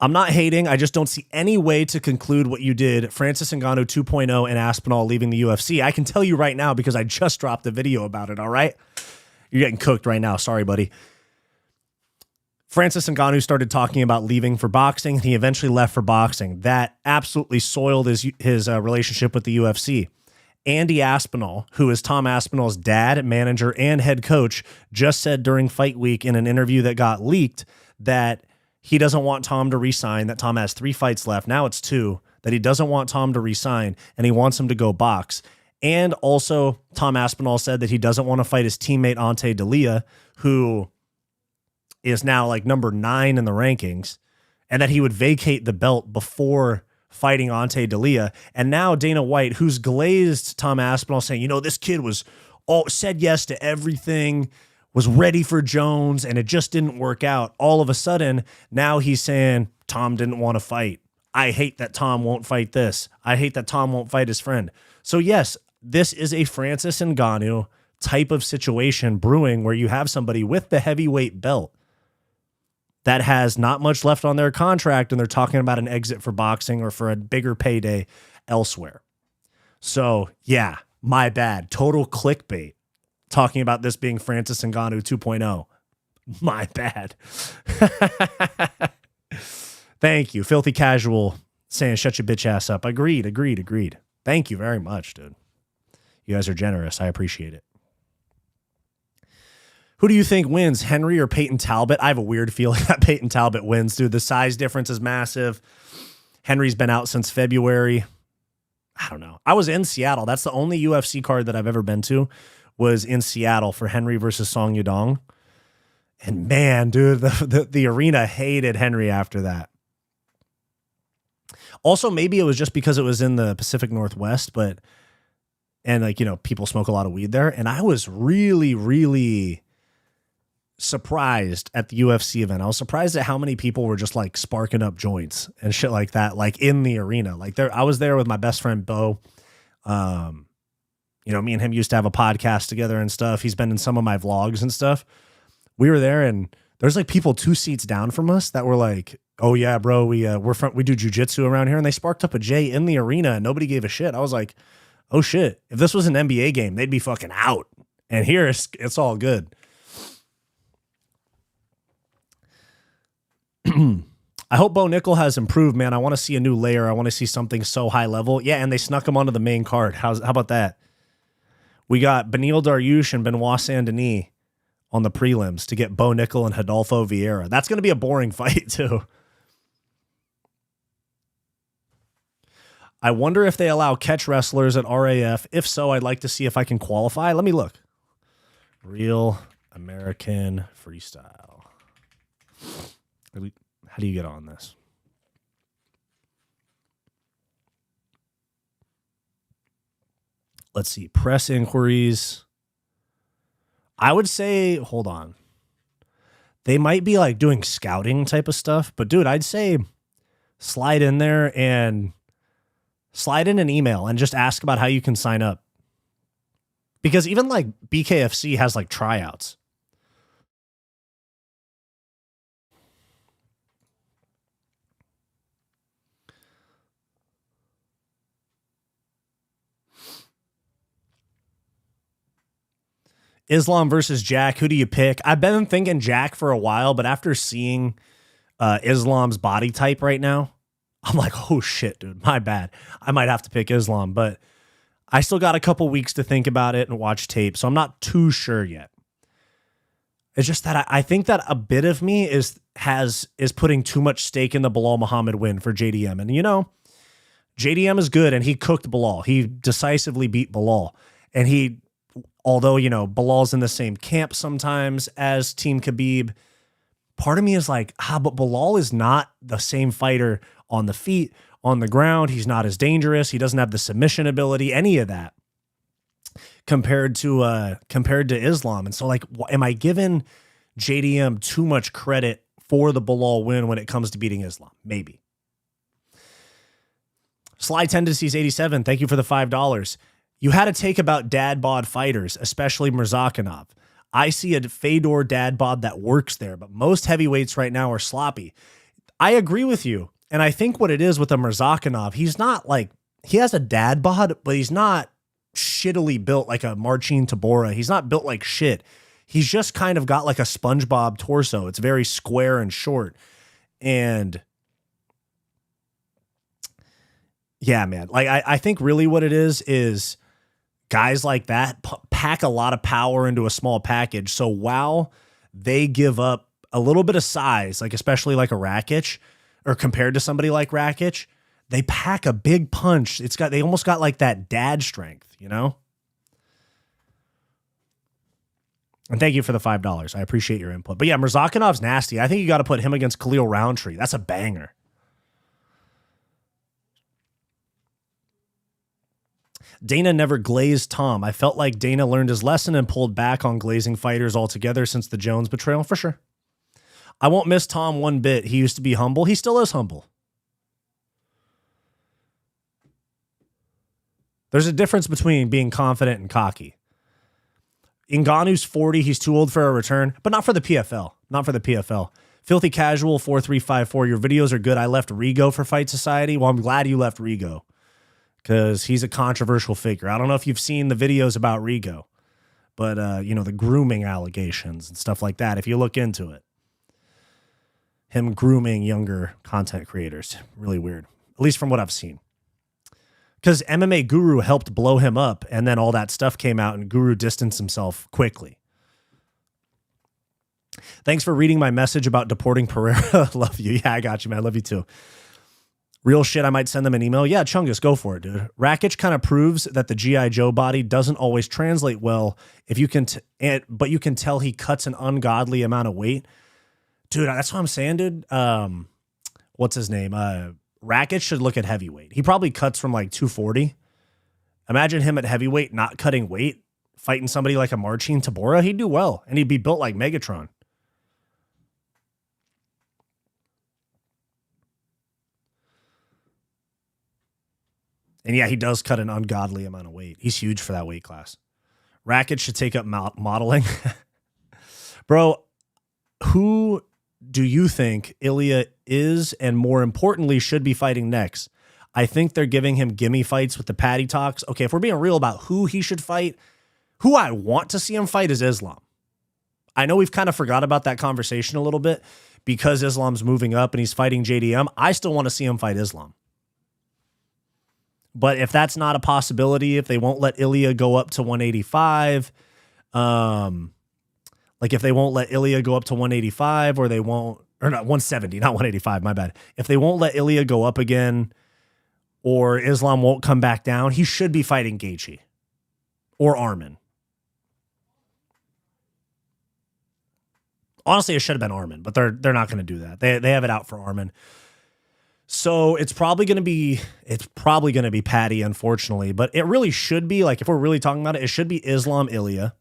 I'm not hating. I just don't see any way to conclude what you did. Francis Ngannou 2.0 and Aspinall leaving the UFC. I can tell you right now because I just dropped a video about it, all right? You're getting cooked right now. Sorry, buddy. Francis Ngannou started talking about leaving for boxing. He eventually left for boxing. That absolutely soiled his relationship with the UFC. Andy Aspinall, who is Tom Aspinall's dad, manager, and head coach, just said during fight week in an interview that got leaked that he doesn't want Tom to resign, that Tom has 3 fights left. Now it's 2, that he doesn't want Tom to resign, and he wants him to go box. And also, Tom Aspinall said that he doesn't want to fight his teammate Ante Delija, who is now like number 9 in the rankings, and that he would vacate the belt before fighting Ante Delija. And now Dana White, who's glazed Tom Aspinall, saying, you know, this kid said yes to everything, was ready for Jones, and it just didn't work out. All of a sudden, now he's saying, Tom didn't want to fight. I hate that Tom won't fight this. I hate that Tom won't fight his friend. So yes, this is a Francis Ngannou type of situation brewing where you have somebody with the heavyweight belt that has not much left on their contract, and they're talking about an exit for boxing or for a bigger payday elsewhere. So, yeah, my bad. Total clickbait. Talking about this being Francis Ngannou 2.0. My bad. Thank you. Filthy Casual saying, shut your bitch ass up. Agreed. Thank you very much, dude. You guys are generous. I appreciate it. Who do you think wins, Henry or Peyton Talbot? I have a weird feeling that Peyton Talbot wins, dude. The size difference is massive. Henry's been out since February. I don't know. I was in Seattle. That's the only UFC card that I've ever been to, was in Seattle for Henry versus Song Yudong. And man, dude, the arena hated Henry after that. Also, maybe it was just because it was in the Pacific Northwest, and like, you know, people smoke a lot of weed there. And I was really, really surprised at the UFC event. I was surprised at how many people were just like sparking up joints and shit like that, like in the arena. Like I was there with my best friend Bo. You know, me and him used to have a podcast together and stuff. He's been in some of my vlogs and stuff. We were there, and there's like people 2 seats down from us that were like, "Oh yeah, bro, we do jujitsu around here," and they sparked up a J in the arena, and nobody gave a shit. I was like, "Oh shit! If this was an NBA game, they'd be fucking out." And here it's all good. I hope Bo Nickel has improved, man. I want to see a new layer. I want to see something so high level. Yeah, and they snuck him onto the main card. How about that? We got Beneil Dariush and Benoit Saint-Denis on the prelims to get Bo Nickel and Rodolfo Vieira. That's going to be a boring fight, too. I wonder if they allow catch wrestlers at RAF. If so, I'd like to see if I can qualify. Let me look. Real American Freestyle. How do you get on this? Let's see. Press inquiries. I would say, hold on. They might be like doing scouting type of stuff, but dude, I'd say slide in there and slide in an email and just ask about how you can sign up. Because even like BKFC has like tryouts. Islam versus Jack. Who do you pick? I've been thinking Jack for a while, but after seeing Islam's body type right now, I'm like, oh shit, dude, my bad. I might have to pick Islam, but I still got a couple weeks to think about it and watch tape, so I'm not too sure yet. It's just that I think that a bit of me is putting too much stake in the Bilal Muhammad win for JDM. And you know, JDM is good and he cooked Bilal. He decisively beat Bilal. And although, you know, Bilal's in the same camp sometimes as Team Khabib, part of me is like, but Bilal is not the same fighter on the feet, on the ground. He's not as dangerous. He doesn't have the submission ability, any of that compared to Islam. And so like, am I giving JDM too much credit for the Bilal win when it comes to beating Islam? Maybe. Sly Tendencies 87, thank you for the $5. You had a take about dad bod fighters, especially Murzakanov. I see a Fedor dad bod that works there, but most heavyweights right now are sloppy. I agree with you. And I think what it is with a Murzakanov, he's not like, he has a dad bod, but he's not shittily built like a Marcin Tybura. He's not built like shit. He's just kind of got like a SpongeBob torso. It's very square and short. And yeah, man, like I think really what it is guys like that pack a lot of power into a small package. So while they give up a little bit of size, like especially like a Rakic or compared to somebody like Rakic, they pack a big punch. They almost got like that dad strength, you know? And thank you for the $5. I appreciate your input. But yeah, Murzakinov's nasty. I think you got to put him against Khalil Roundtree. That's a banger. Dana never glazed Tom. I felt like Dana learned his lesson and pulled back on glazing fighters altogether since the Jones betrayal, for sure. I won't miss Tom one bit. He used to be humble. He still is humble. There's a difference between being confident and cocky. Ngannou's 40. He's too old for a return, but not for the PFL. Not for the PFL. Filthy Casual 4354. Your videos are good. I left Rigo for Fight Society. Well, I'm glad you left Rigo because he's a controversial figure. I don't know if you've seen the videos about Rigo, but you know, the grooming allegations and stuff like that. If you look into it, him grooming younger content creators, really weird. At least from what I've seen. Because MMA Guru helped blow him up, and then all that stuff came out, and Guru distanced himself quickly. Thanks for reading my message about deporting Pereira. Love you. Yeah, I got you, man. Love you too. Real shit, I might send them an email. Yeah, Chungus, go for it, dude. Rakic kind of proves that the G.I. Joe body doesn't always translate well, if you can, but you can tell he cuts an ungodly amount of weight. Dude, that's what I'm saying, dude. What's his name? Rakic should look at heavyweight. He probably cuts from like 240. Imagine him at heavyweight not cutting weight, fighting somebody like a Marcin Tybura. He'd do well, and he'd be built like Megatron. And yeah, he does cut an ungodly amount of weight. He's huge for that weight class. Rakic should take up modeling. Bro, who do you think Ilya is, and more importantly, should be fighting next? I think they're giving him gimme fights with the Patty talks. Okay, if we're being real about who he should fight, who I want to see him fight is Islam. I know we've kind of forgot about that conversation a little bit because Islam's moving up and he's fighting JDM. I still want to see him fight Islam. But if that's not a possibility, if they won't let Ilya go up to 185, like if they won't let Ilya go up to 185 or not 170, not 185, my bad. If they won't let Ilya go up again or Islam won't come back down, he should be fighting Gaethje or Arman. Honestly, it should have been Armin, but they're not going to do that. They have it out for Armin. So it's probably going to be Patty, unfortunately, but it really should be, like, if we're really talking about it, it should be Islam Ilya,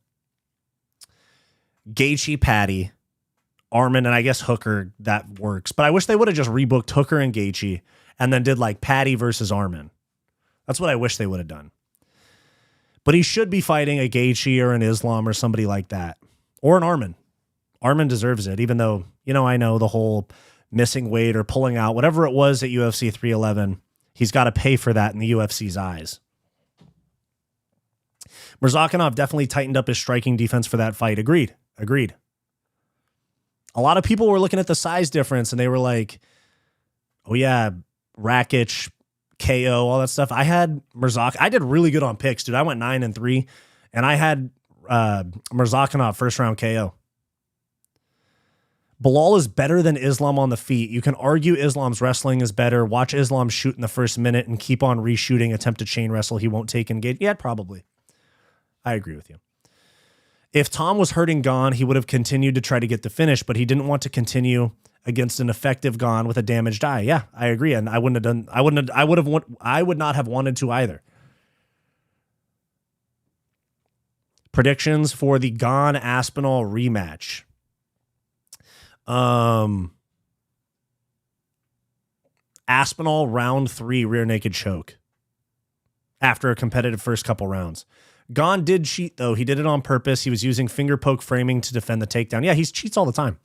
Gaethje Patty, Armin, and I guess Hooker. That works. But I wish they would have just rebooked Hooker and Gaethje and then did like Patty versus Armin. That's what I wish they would have done. But he should be fighting a Gaethje or an Islam or somebody like that, or an Armin. Armin deserves it, even though, I know the whole missing weight or pulling out, whatever it was at UFC 311, he's got to pay for that in the UFC's eyes. Murzakanov definitely tightened up his striking defense for that fight. Agreed. A lot of people were looking at the size difference and they were like, oh yeah, Rakic, KO, all that stuff. I had I did really good on picks, dude. I went 9-3 and I had Murzakanov first round KO. Bilal is better than Islam on the feet. You can argue Islam's wrestling is better. Watch Islam shoot in the first minute and keep on reshooting, attempt to chain wrestle. He won't take engage. Yeah, probably. I agree with you. If Tom was hurting Gane, he would have continued to try to get the finish, but he didn't want to continue against an effective Gane with a damaged eye. Yeah, I agree. And I would not have wanted to either. Predictions for the Gane Aspinall rematch. Aspinall round 3 rear naked choke after a competitive first couple rounds. Gane did cheat, though. He did it on purpose. He was using finger poke framing to defend the takedown. Yeah, he cheats all the time.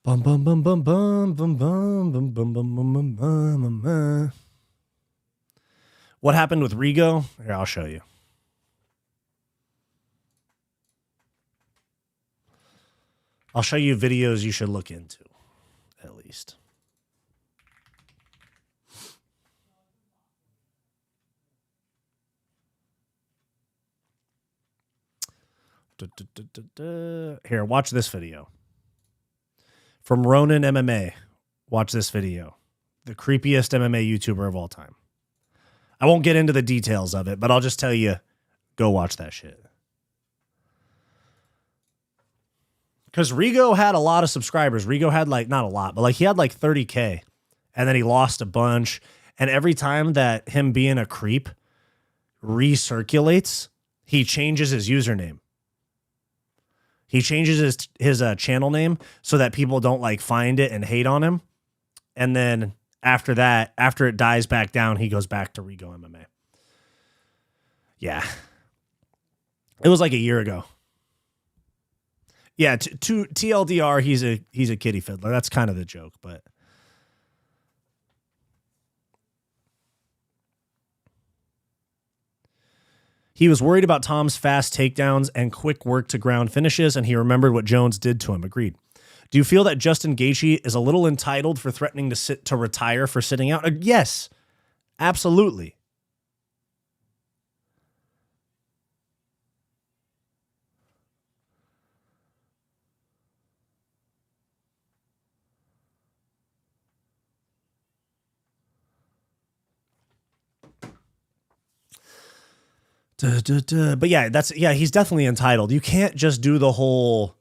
Bum bum bum bum bum bum bum bum bum bum bum bum. What happened with Rigo? Here, I'll show you. I'll show you videos you should look into, at least. Here, watch this video. From Ronin MMA. Watch this video. The creepiest MMA YouTuber of all time. I won't get into the details of it, but I'll just tell you, go watch that shit. Because Rigo had a lot of subscribers. Rigo had not a lot, but he had 30K. And then he lost a bunch. And every time that him being a creep recirculates, he changes his username. He changes his channel name so that people don't find it and hate on him. And then after that, after it dies back down, he goes back to Rigo MMA. Yeah. It was a year ago. Yeah, to TLDR, he's a kitty fiddler. That's kind of the joke, but he was worried about Tom's fast takedowns and quick work to ground finishes, and he remembered what Jones did to him. Agreed. Do you feel that Justin Gaethje is a little entitled for threatening to retire for sitting out? Yes, absolutely. But yeah, he's definitely entitled. You can't just do the whole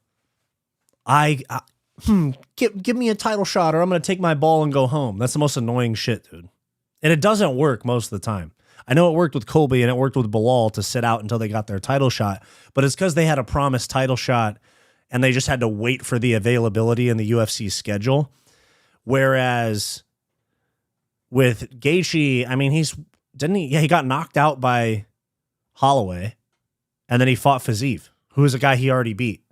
give me a title shot or I'm going to take my ball and go home. That's the most annoying shit, dude. And it doesn't work most of the time. I know it worked with Colby and it worked with Bilal to sit out until they got their title shot, but it's because they had a promised title shot and they just had to wait for the availability in the UFC schedule. Whereas with Gaethje, I mean, he got knocked out by Holloway and then he fought Fiziev, who is a guy he already beat.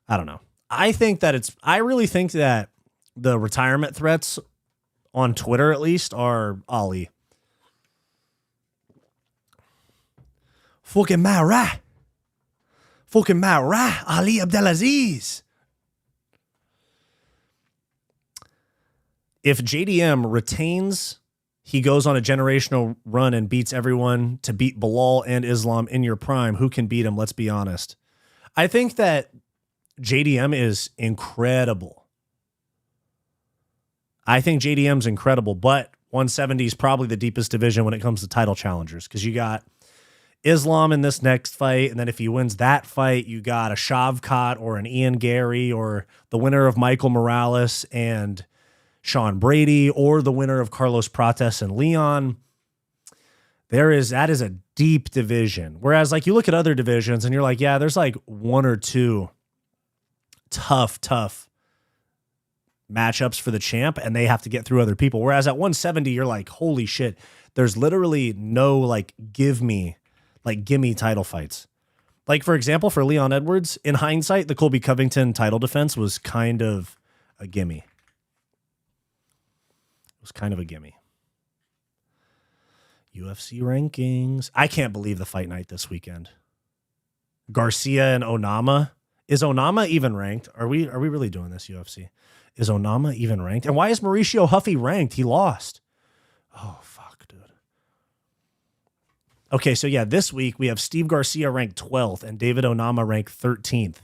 I don't know. I really think that the retirement threats on Twitter, at least, are Ali. Fucking Mara. Ali Abdelaziz. If JDM retains he goes on a generational run and beats everyone to beat Bilal and Islam in your prime. Who can beat him? Let's be honest. I think that JDM is incredible. I think JDM's incredible, but 170 is probably the deepest division when it comes to title challengers because you got Islam in this next fight, and then if he wins that fight, you got a Shavkat or an Ian Gary or the winner of Michael Morales and Sean Brady or the winner of Carlos Prates and Leon. That is a deep division. Whereas like you look at other divisions and you're like, yeah, there's like one or two tough matchups for the champ and they have to get through other people. Whereas at 170, you're like, holy shit, there's literally no like gimme title fights. Like for example, for Leon Edwards, in hindsight, the Colby Covington title defense was kind of a gimme. It was kind of a gimme. UFC rankings. I can't believe the fight night this weekend. Garcia and Onama. Is Onama even ranked? Are we really doing this, UFC? Is Onama even ranked? And why is Mauricio Huffy ranked? He lost. Oh, fuck, dude. Okay, so yeah, this week we have Steve Garcia ranked 12th and David Onama ranked 13th.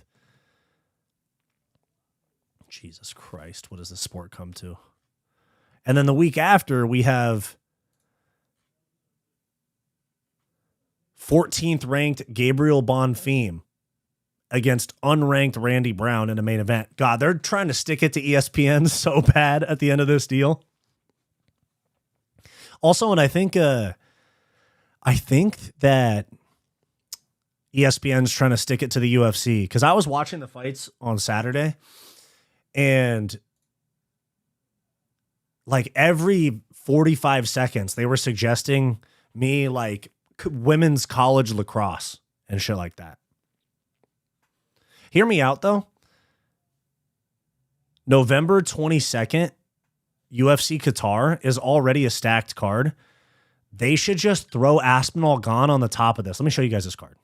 Jesus Christ, what does this sport come to? And then the week after, we have 14th ranked Gabriel Bonfim against unranked Randy Brown in a main event. God, they're trying to stick it to ESPN so bad at the end of this deal. Also, and I think that ESPN's trying to stick it to the UFC because I was watching the fights on Saturday and like every 45 seconds they were suggesting me like women's college lacrosse and shit like that. Hear me out though. November 22nd, UFC Qatar is already a stacked card. They should just throw Aspinall Gane on the top of this. Let me show you guys this card.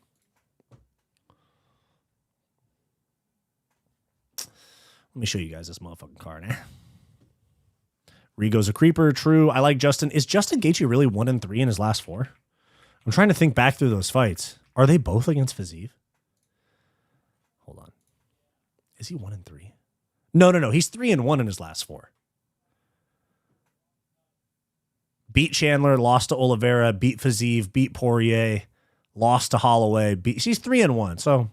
Let me show you guys this motherfucking card. Rigo's a creeper, true. I like Justin. Is Justin Gaethje really 1-3 in his last 4? I'm trying to think back through those fights. Are they both against Fiziev? Hold on. Is he 1-3? No. He's 3-1 in his last 4. Beat Chandler, lost to Oliveira, beat Fiziev, beat Poirier, lost to Holloway. She's 3-1. So,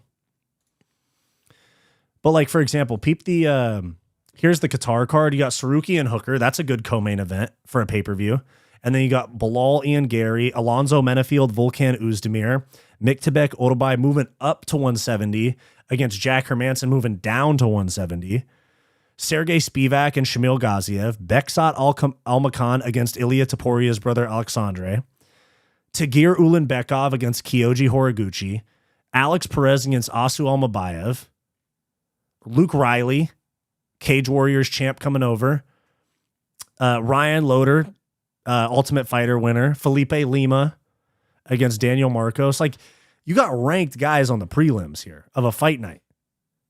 but like for example, peep the here's the Qatar card. You got Saruki and Hooker. That's a good co-main event for a pay-per-view. And then you got Bilal, Ian Gary, Alonzo Menefield, Volkan Oezdemir, Miktabek Otabay moving up to 170 against Jack Hermanson moving down to 170. Sergey Spivak and Shamil Gaziev, Beksat Almakhan against Ilia Toporia's brother Alexandre, Tagir Ulanbekov against Kyoji Horiguchi, Alex Perez against Asu Almabayev, Luke Riley, Cage Warriors champ coming over, Ryan Loder, Ultimate Fighter winner, Felipe Lima against Daniel Marcos. Like, you got ranked guys on the prelims here of a fight night.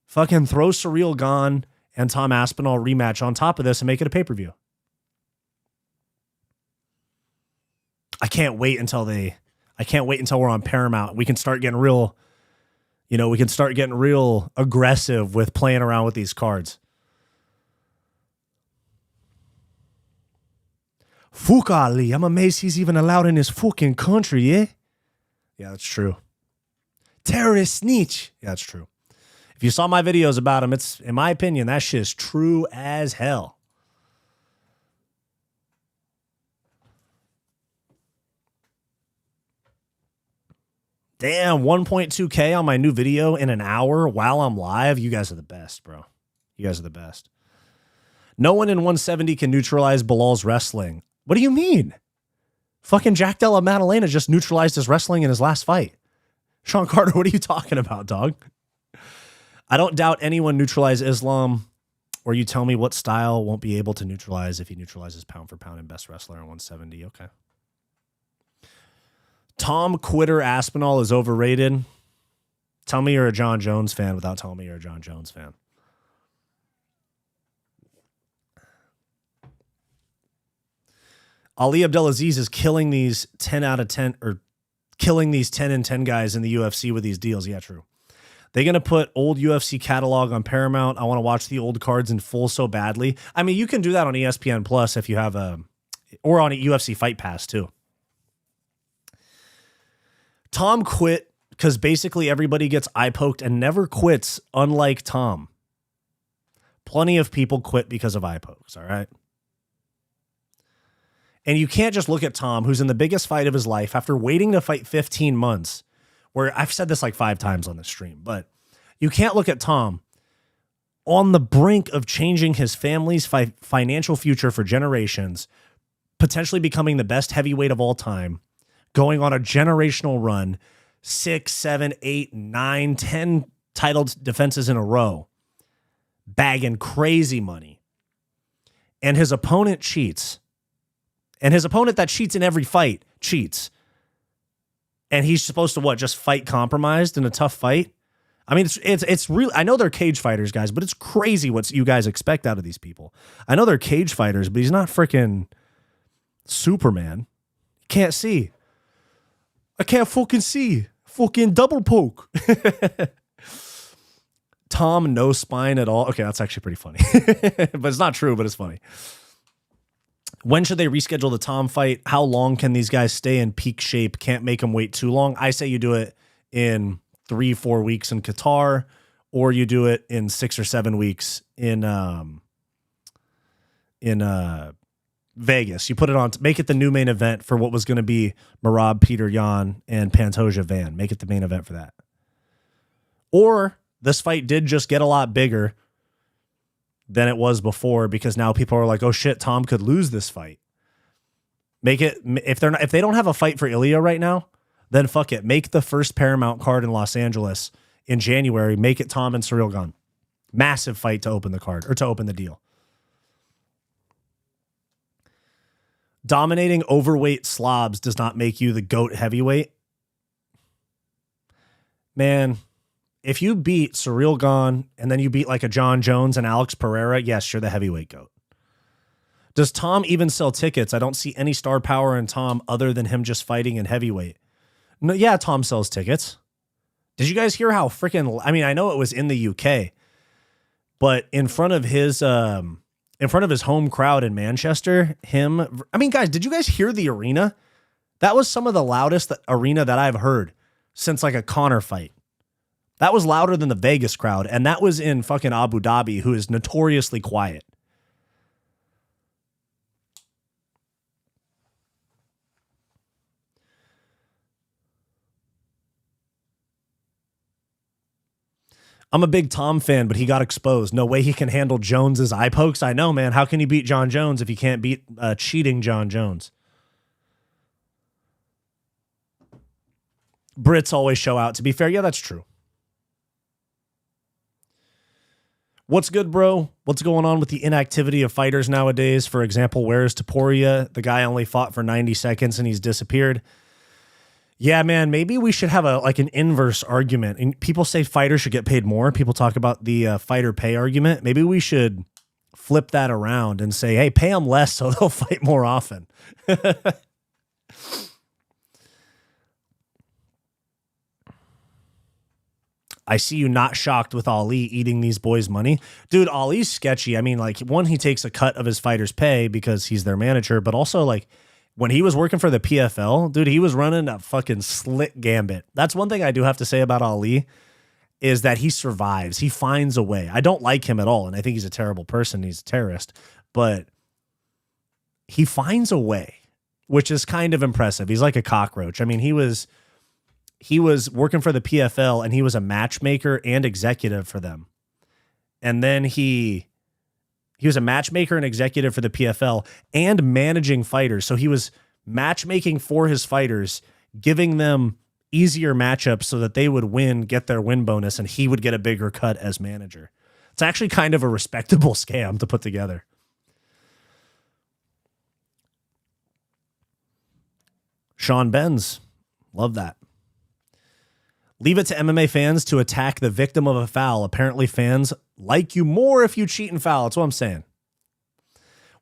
Fucking throw Ciryl Gane and Tom Aspinall rematch on top of this and make it a pay-per-view. I can't wait until we're on Paramount. We can start getting real, aggressive with playing around with these cards. Fuck Ali, I'm amazed he's even allowed in his fucking country, yeah? Yeah, that's true. Terrorist snitch. Yeah, that's true. If you saw my videos about him, it's, in my opinion, that shit is true as hell. Damn, 1.2K on my new video in an hour while I'm live. You guys are the best, bro. You guys are the best. No one in 170 can neutralize Bilal's wrestling. What do you mean? Fucking Jack Della Maddalena just neutralized his wrestling in his last fight. Sean Carter, what are you talking about, dog? I don't doubt anyone neutralize Islam, or you tell me what style won't be able to neutralize if he neutralizes pound for pound and best wrestler in 170. Okay. Tom Quitter Aspinall is overrated. Tell me you're a John Jones fan without telling me you're a John Jones fan. Ali Abdelaziz is killing these 10 out of 10 or killing these 10 and 10 guys in the UFC with these deals. Yeah, true. They're going to put old UFC catalog on Paramount. I want to watch the old cards in full so badly. I mean, you can do that on ESPN Plus if you have or on a UFC Fight Pass too. Tom quit because basically everybody gets eye poked and never quits, unlike Tom. Plenty of people quit because of eye pokes, all right? And you can't just look at Tom, who's in the biggest fight of his life after waiting to fight 15 months, where I've said this like 5 times on this stream, but you can't look at Tom on the brink of changing his family's financial future for generations, potentially becoming the best heavyweight of all time, going on a generational run, 6, 7, 8, 9, 10 title defenses in a row, bagging crazy money. And his opponent cheats. And his opponent that cheats in every fight cheats. And he's supposed to what? Just fight compromised in a tough fight? I mean, it's really, I know they're cage fighters, guys, but it's crazy what you guys expect out of these people. I know they're cage fighters, but he's not freaking Superman. Can't see. I can't fucking see. Fucking double poke. Tom, no spine at all. Okay, that's actually pretty funny. But it's not true, but it's funny. When should they reschedule the Tom fight? How long can these guys stay in peak shape? Can't make them wait too long. I say you do it in 3-4 weeks in Qatar, or you do it in 6 or 7 weeks in Vegas. You put it on, make it the new main event for what was going to be Merab, Peter Yan, and Pantoja Van. Make it the main event for that. Or this fight did just get a lot bigger than it was before, because now people are like, oh shit, Tom could lose this fight. Make it, if they don't have a fight for Ilya right now, then fuck it. Make the first Paramount card in Los Angeles in January. Make it Tom and Ciryl Gane. Massive fight to open the card, or to open the deal. Dominating overweight slobs does not make you the GOAT heavyweight. Man, if you beat Ciryl Gane and then you beat like a John Jones and Alex Pereira, yes, you're the heavyweight GOAT. Does Tom even sell tickets? I don't see any star power in Tom other than him just fighting in heavyweight. No, yeah, Tom sells tickets. Did you guys hear how freaking, I mean, I know it was in the UK, but in front of his home crowd in Manchester, I mean, guys, did you guys hear the arena? That was some of the loudest arena that I've heard since like a Conor fight. That was louder than the Vegas crowd, and that was in fucking Abu Dhabi, who is notoriously quiet. I'm a big Tom fan, but he got exposed. No way he can handle Jones's eye pokes. I know, man. How can you beat John Jones if you can't beat cheating John Jones? Brits always show out. To be fair, yeah, that's true. What's good, bro? What's going on with the inactivity of fighters nowadays? For example, where is Topuria? The guy only fought for 90 seconds and he's disappeared. Yeah, man, maybe we should have an inverse argument. And people say fighters should get paid more. People talk about the fighter pay argument. Maybe we should flip that around and say, hey, pay them less so they'll fight more often. I see you not shocked with Ali eating these boys' money. Dude, Ali's sketchy. I mean, like, one, he takes a cut of his fighters' pay because he's their manager, but also, like, when he was working for the PFL, dude, he was running a fucking slick gambit. That's one thing I do have to say about Ali, is that he survives. He finds a way. I don't like him at all, and I think he's a terrible person. He's a terrorist, but he finds a way, which is kind of impressive. He's like a cockroach. I mean, he was working for the PFL, and he was a matchmaker and executive for them. And then he was a matchmaker and executive for the PFL and managing fighters. So he was matchmaking for his fighters, giving them easier matchups so that they would win, get their win bonus, and he would get a bigger cut as manager. It's actually kind of a respectable scam to put together. Sean Benz, love that. Leave it to MMA fans to attack the victim of a foul. Apparently fans like you more if you cheat and foul. That's what I'm saying.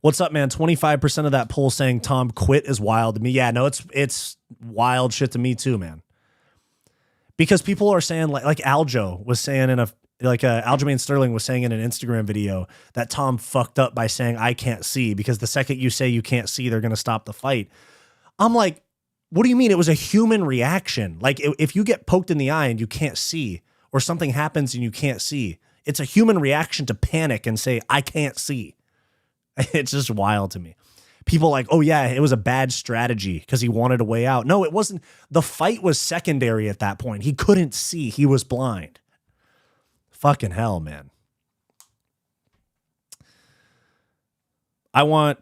What's up, man? 25% of that poll saying Tom quit is wild to me. Yeah, no, it's wild shit to me too, man. Because people are saying like Aljo was saying Aljamain Sterling was saying in an Instagram video that Tom fucked up by saying I can't see, because the second you say you can't see, they're going to stop the fight. I'm like, what do you mean? It was a human reaction. Like if you get poked in the eye and you can't see, or something happens and you can't see, it's a human reaction to panic and say, I can't see. It's just wild to me. People like, oh yeah, it was a bad strategy because he wanted a way out. No, it wasn't. The fight was secondary at that point. He couldn't see. He was blind. Fucking hell, man. I'm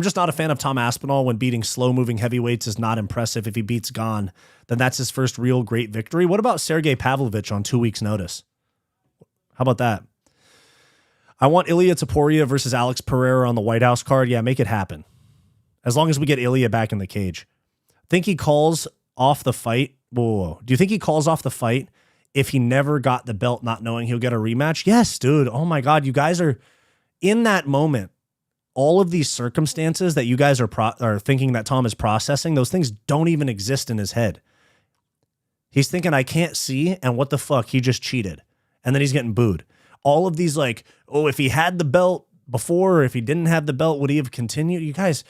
just not a fan of Tom Aspinall when beating slow-moving heavyweights is not impressive. If he beats Gane, then that's his first real great victory. What about Sergey Pavlovich on 2 weeks' notice? How about that? I want Ilya Topuria versus Alex Pereira on the White House card. Yeah, make it happen. As long as we get Ilya back in the cage. Think he calls off the fight? Whoa. Do you think he calls off the fight if he never got the belt, not knowing he'll get a rematch? Yes, dude. Oh my God. You guys are in that moment. All of these circumstances that you guys are thinking that Tom is processing, those things don't even exist in his head. He's thinking, I can't see, and what the fuck? He just cheated. And then he's getting booed. All of these like, oh, if he had the belt before, or if he didn't have the belt, would he have continued? You guys,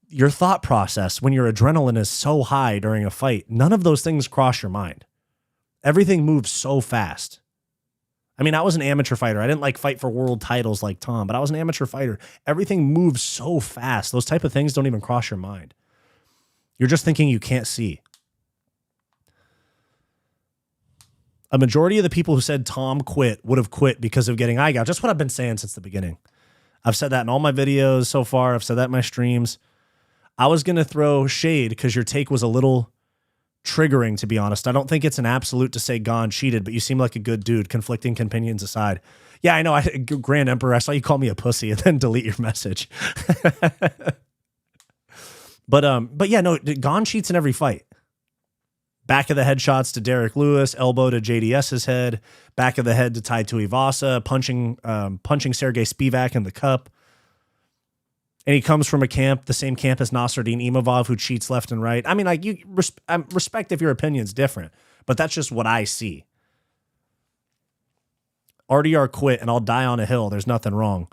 your thought process when your adrenaline is so high during a fight, none of those things cross your mind. Everything moves so fast. I mean, I was an amateur fighter. I didn't like fight for world titles like Tom, but I was an amateur fighter. Everything moves so fast. Those type of things don't even cross your mind. You're just thinking you can't see. A majority of the people who said Tom quit would have quit because of getting eye gouge. That's what I've been saying since the beginning. I've said that in all my videos so far. I've said that in my streams. I was going to throw shade because your take was a little triggering, to be honest. I don't think it's an absolute to say Gane cheated, but you seem like a good dude, conflicting opinions aside. Yeah, I know. Grand Emperor, I saw you call me a pussy and then delete your message. But yeah, no, Gane cheats in every fight. Back of the head shots to Derek Lewis, elbow to JDS's head, back of the head to Tai Tuivasa, punching Sergey Spivak in the cup. And he comes from the same camp as Nasruddin Imavov, who cheats left and right. I mean, like, I respect if your opinion's different, but that's just what I see. RDR quit, and I'll die on a hill. There's nothing wrong.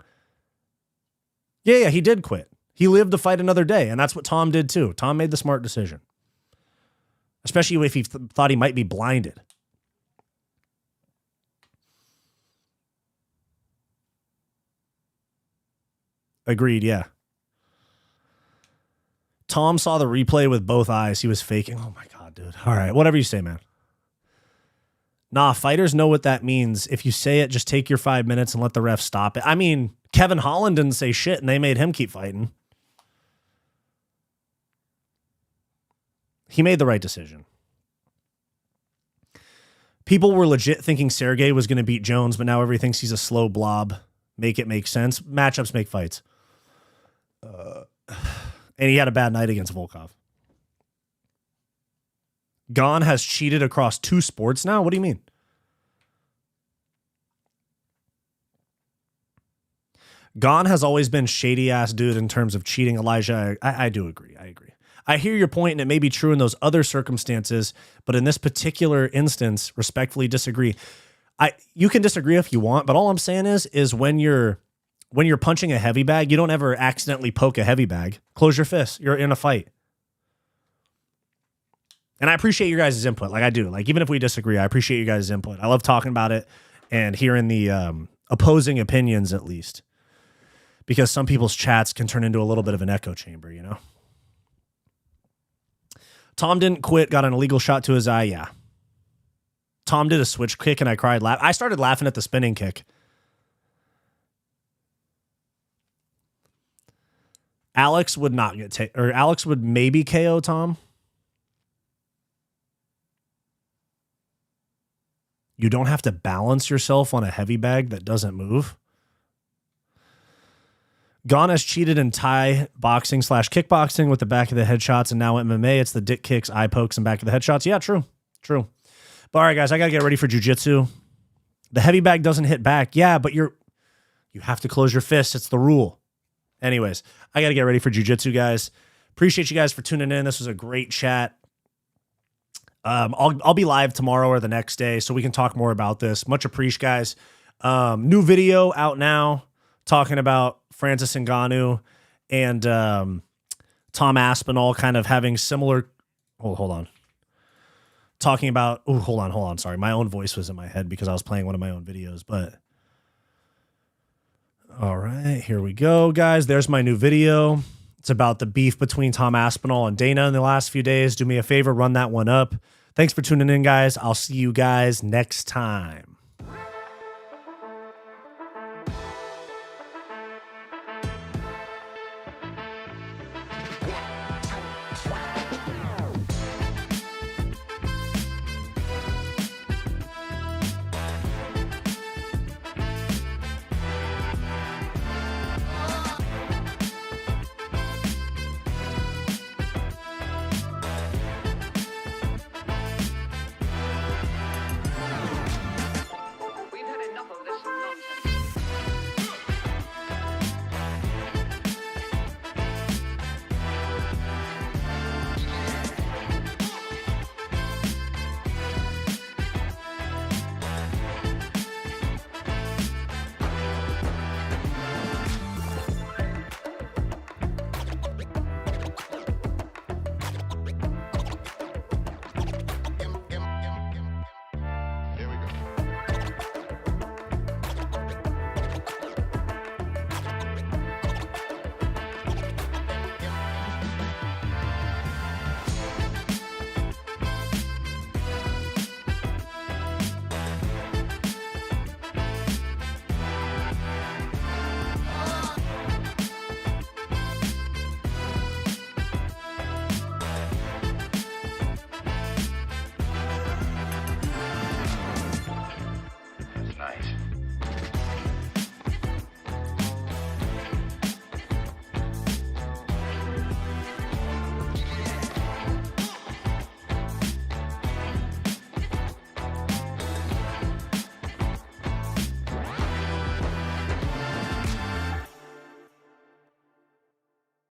Yeah, he did quit. He lived to fight another day, and that's what Tom did too. Tom made the smart decision. Especially if he thought he might be blinded. Agreed, yeah. Tom saw the replay with both eyes. He was faking. Oh my God, dude. All right, whatever you say, man. Nah, fighters know what that means. If you say it, just take your 5 minutes and let the ref stop it. I mean, Kevin Holland didn't say shit, and they made him keep fighting. He made the right decision. People were legit thinking Sergey was going to beat Jones, but now everybody thinks he's a slow blob. Make it make sense. Matchups make fights. And he had a bad night against Volkov. Gane has cheated across 2 sports now? What do you mean? Gane has always been shady-ass dude in terms of cheating. Elijah, I do agree. I agree. I hear your point, and it may be true in those other circumstances, but in this particular instance, respectfully disagree. You can disagree if you want, but all I'm saying is when you're punching a heavy bag, you don't ever accidentally poke a heavy bag. Close your fist. You're in a fight. And I appreciate your guys' input. Like I do. Like even if we disagree, I appreciate you guys' input. I love talking about it and hearing the opposing opinions at least. Because some people's chats can turn into a little bit of an echo chamber, you know? Tom didn't quit, got an illegal shot to his eye. Yeah. Tom did a switch kick and I cried. I started laughing at the spinning kick. Alex would not get or Alex would maybe KO Tom. You don't have to balance yourself on a heavy bag that doesn't move. Gane has cheated in Thai boxing / kickboxing with the back of the head shots, and now MMA, it's the dick kicks, eye pokes, and back of the head shots. Yeah, true. But all right, guys, I got to get ready for jiu-jitsu. The heavy bag doesn't hit back. Yeah, but you're You have to close your fists. It's the rule. Anyways, I got to get ready for jiu-jitsu, guys. Appreciate you guys for tuning in. This was a great chat. I'll be live tomorrow or the next day so we can talk more about this. Much appreciated, guys. New video out now talking about Francis Ngannou and Tom Aspinall kind of having similar. Hold on. Talking about. Oh, hold on. Sorry, my own voice was in my head because I was playing one of my own videos. But all right, here we go, guys. There's my new video. It's about the beef between Tom Aspinall and Dana in the last few days. Do me a favor, run that one up. Thanks for tuning in, guys. I'll see you guys next time.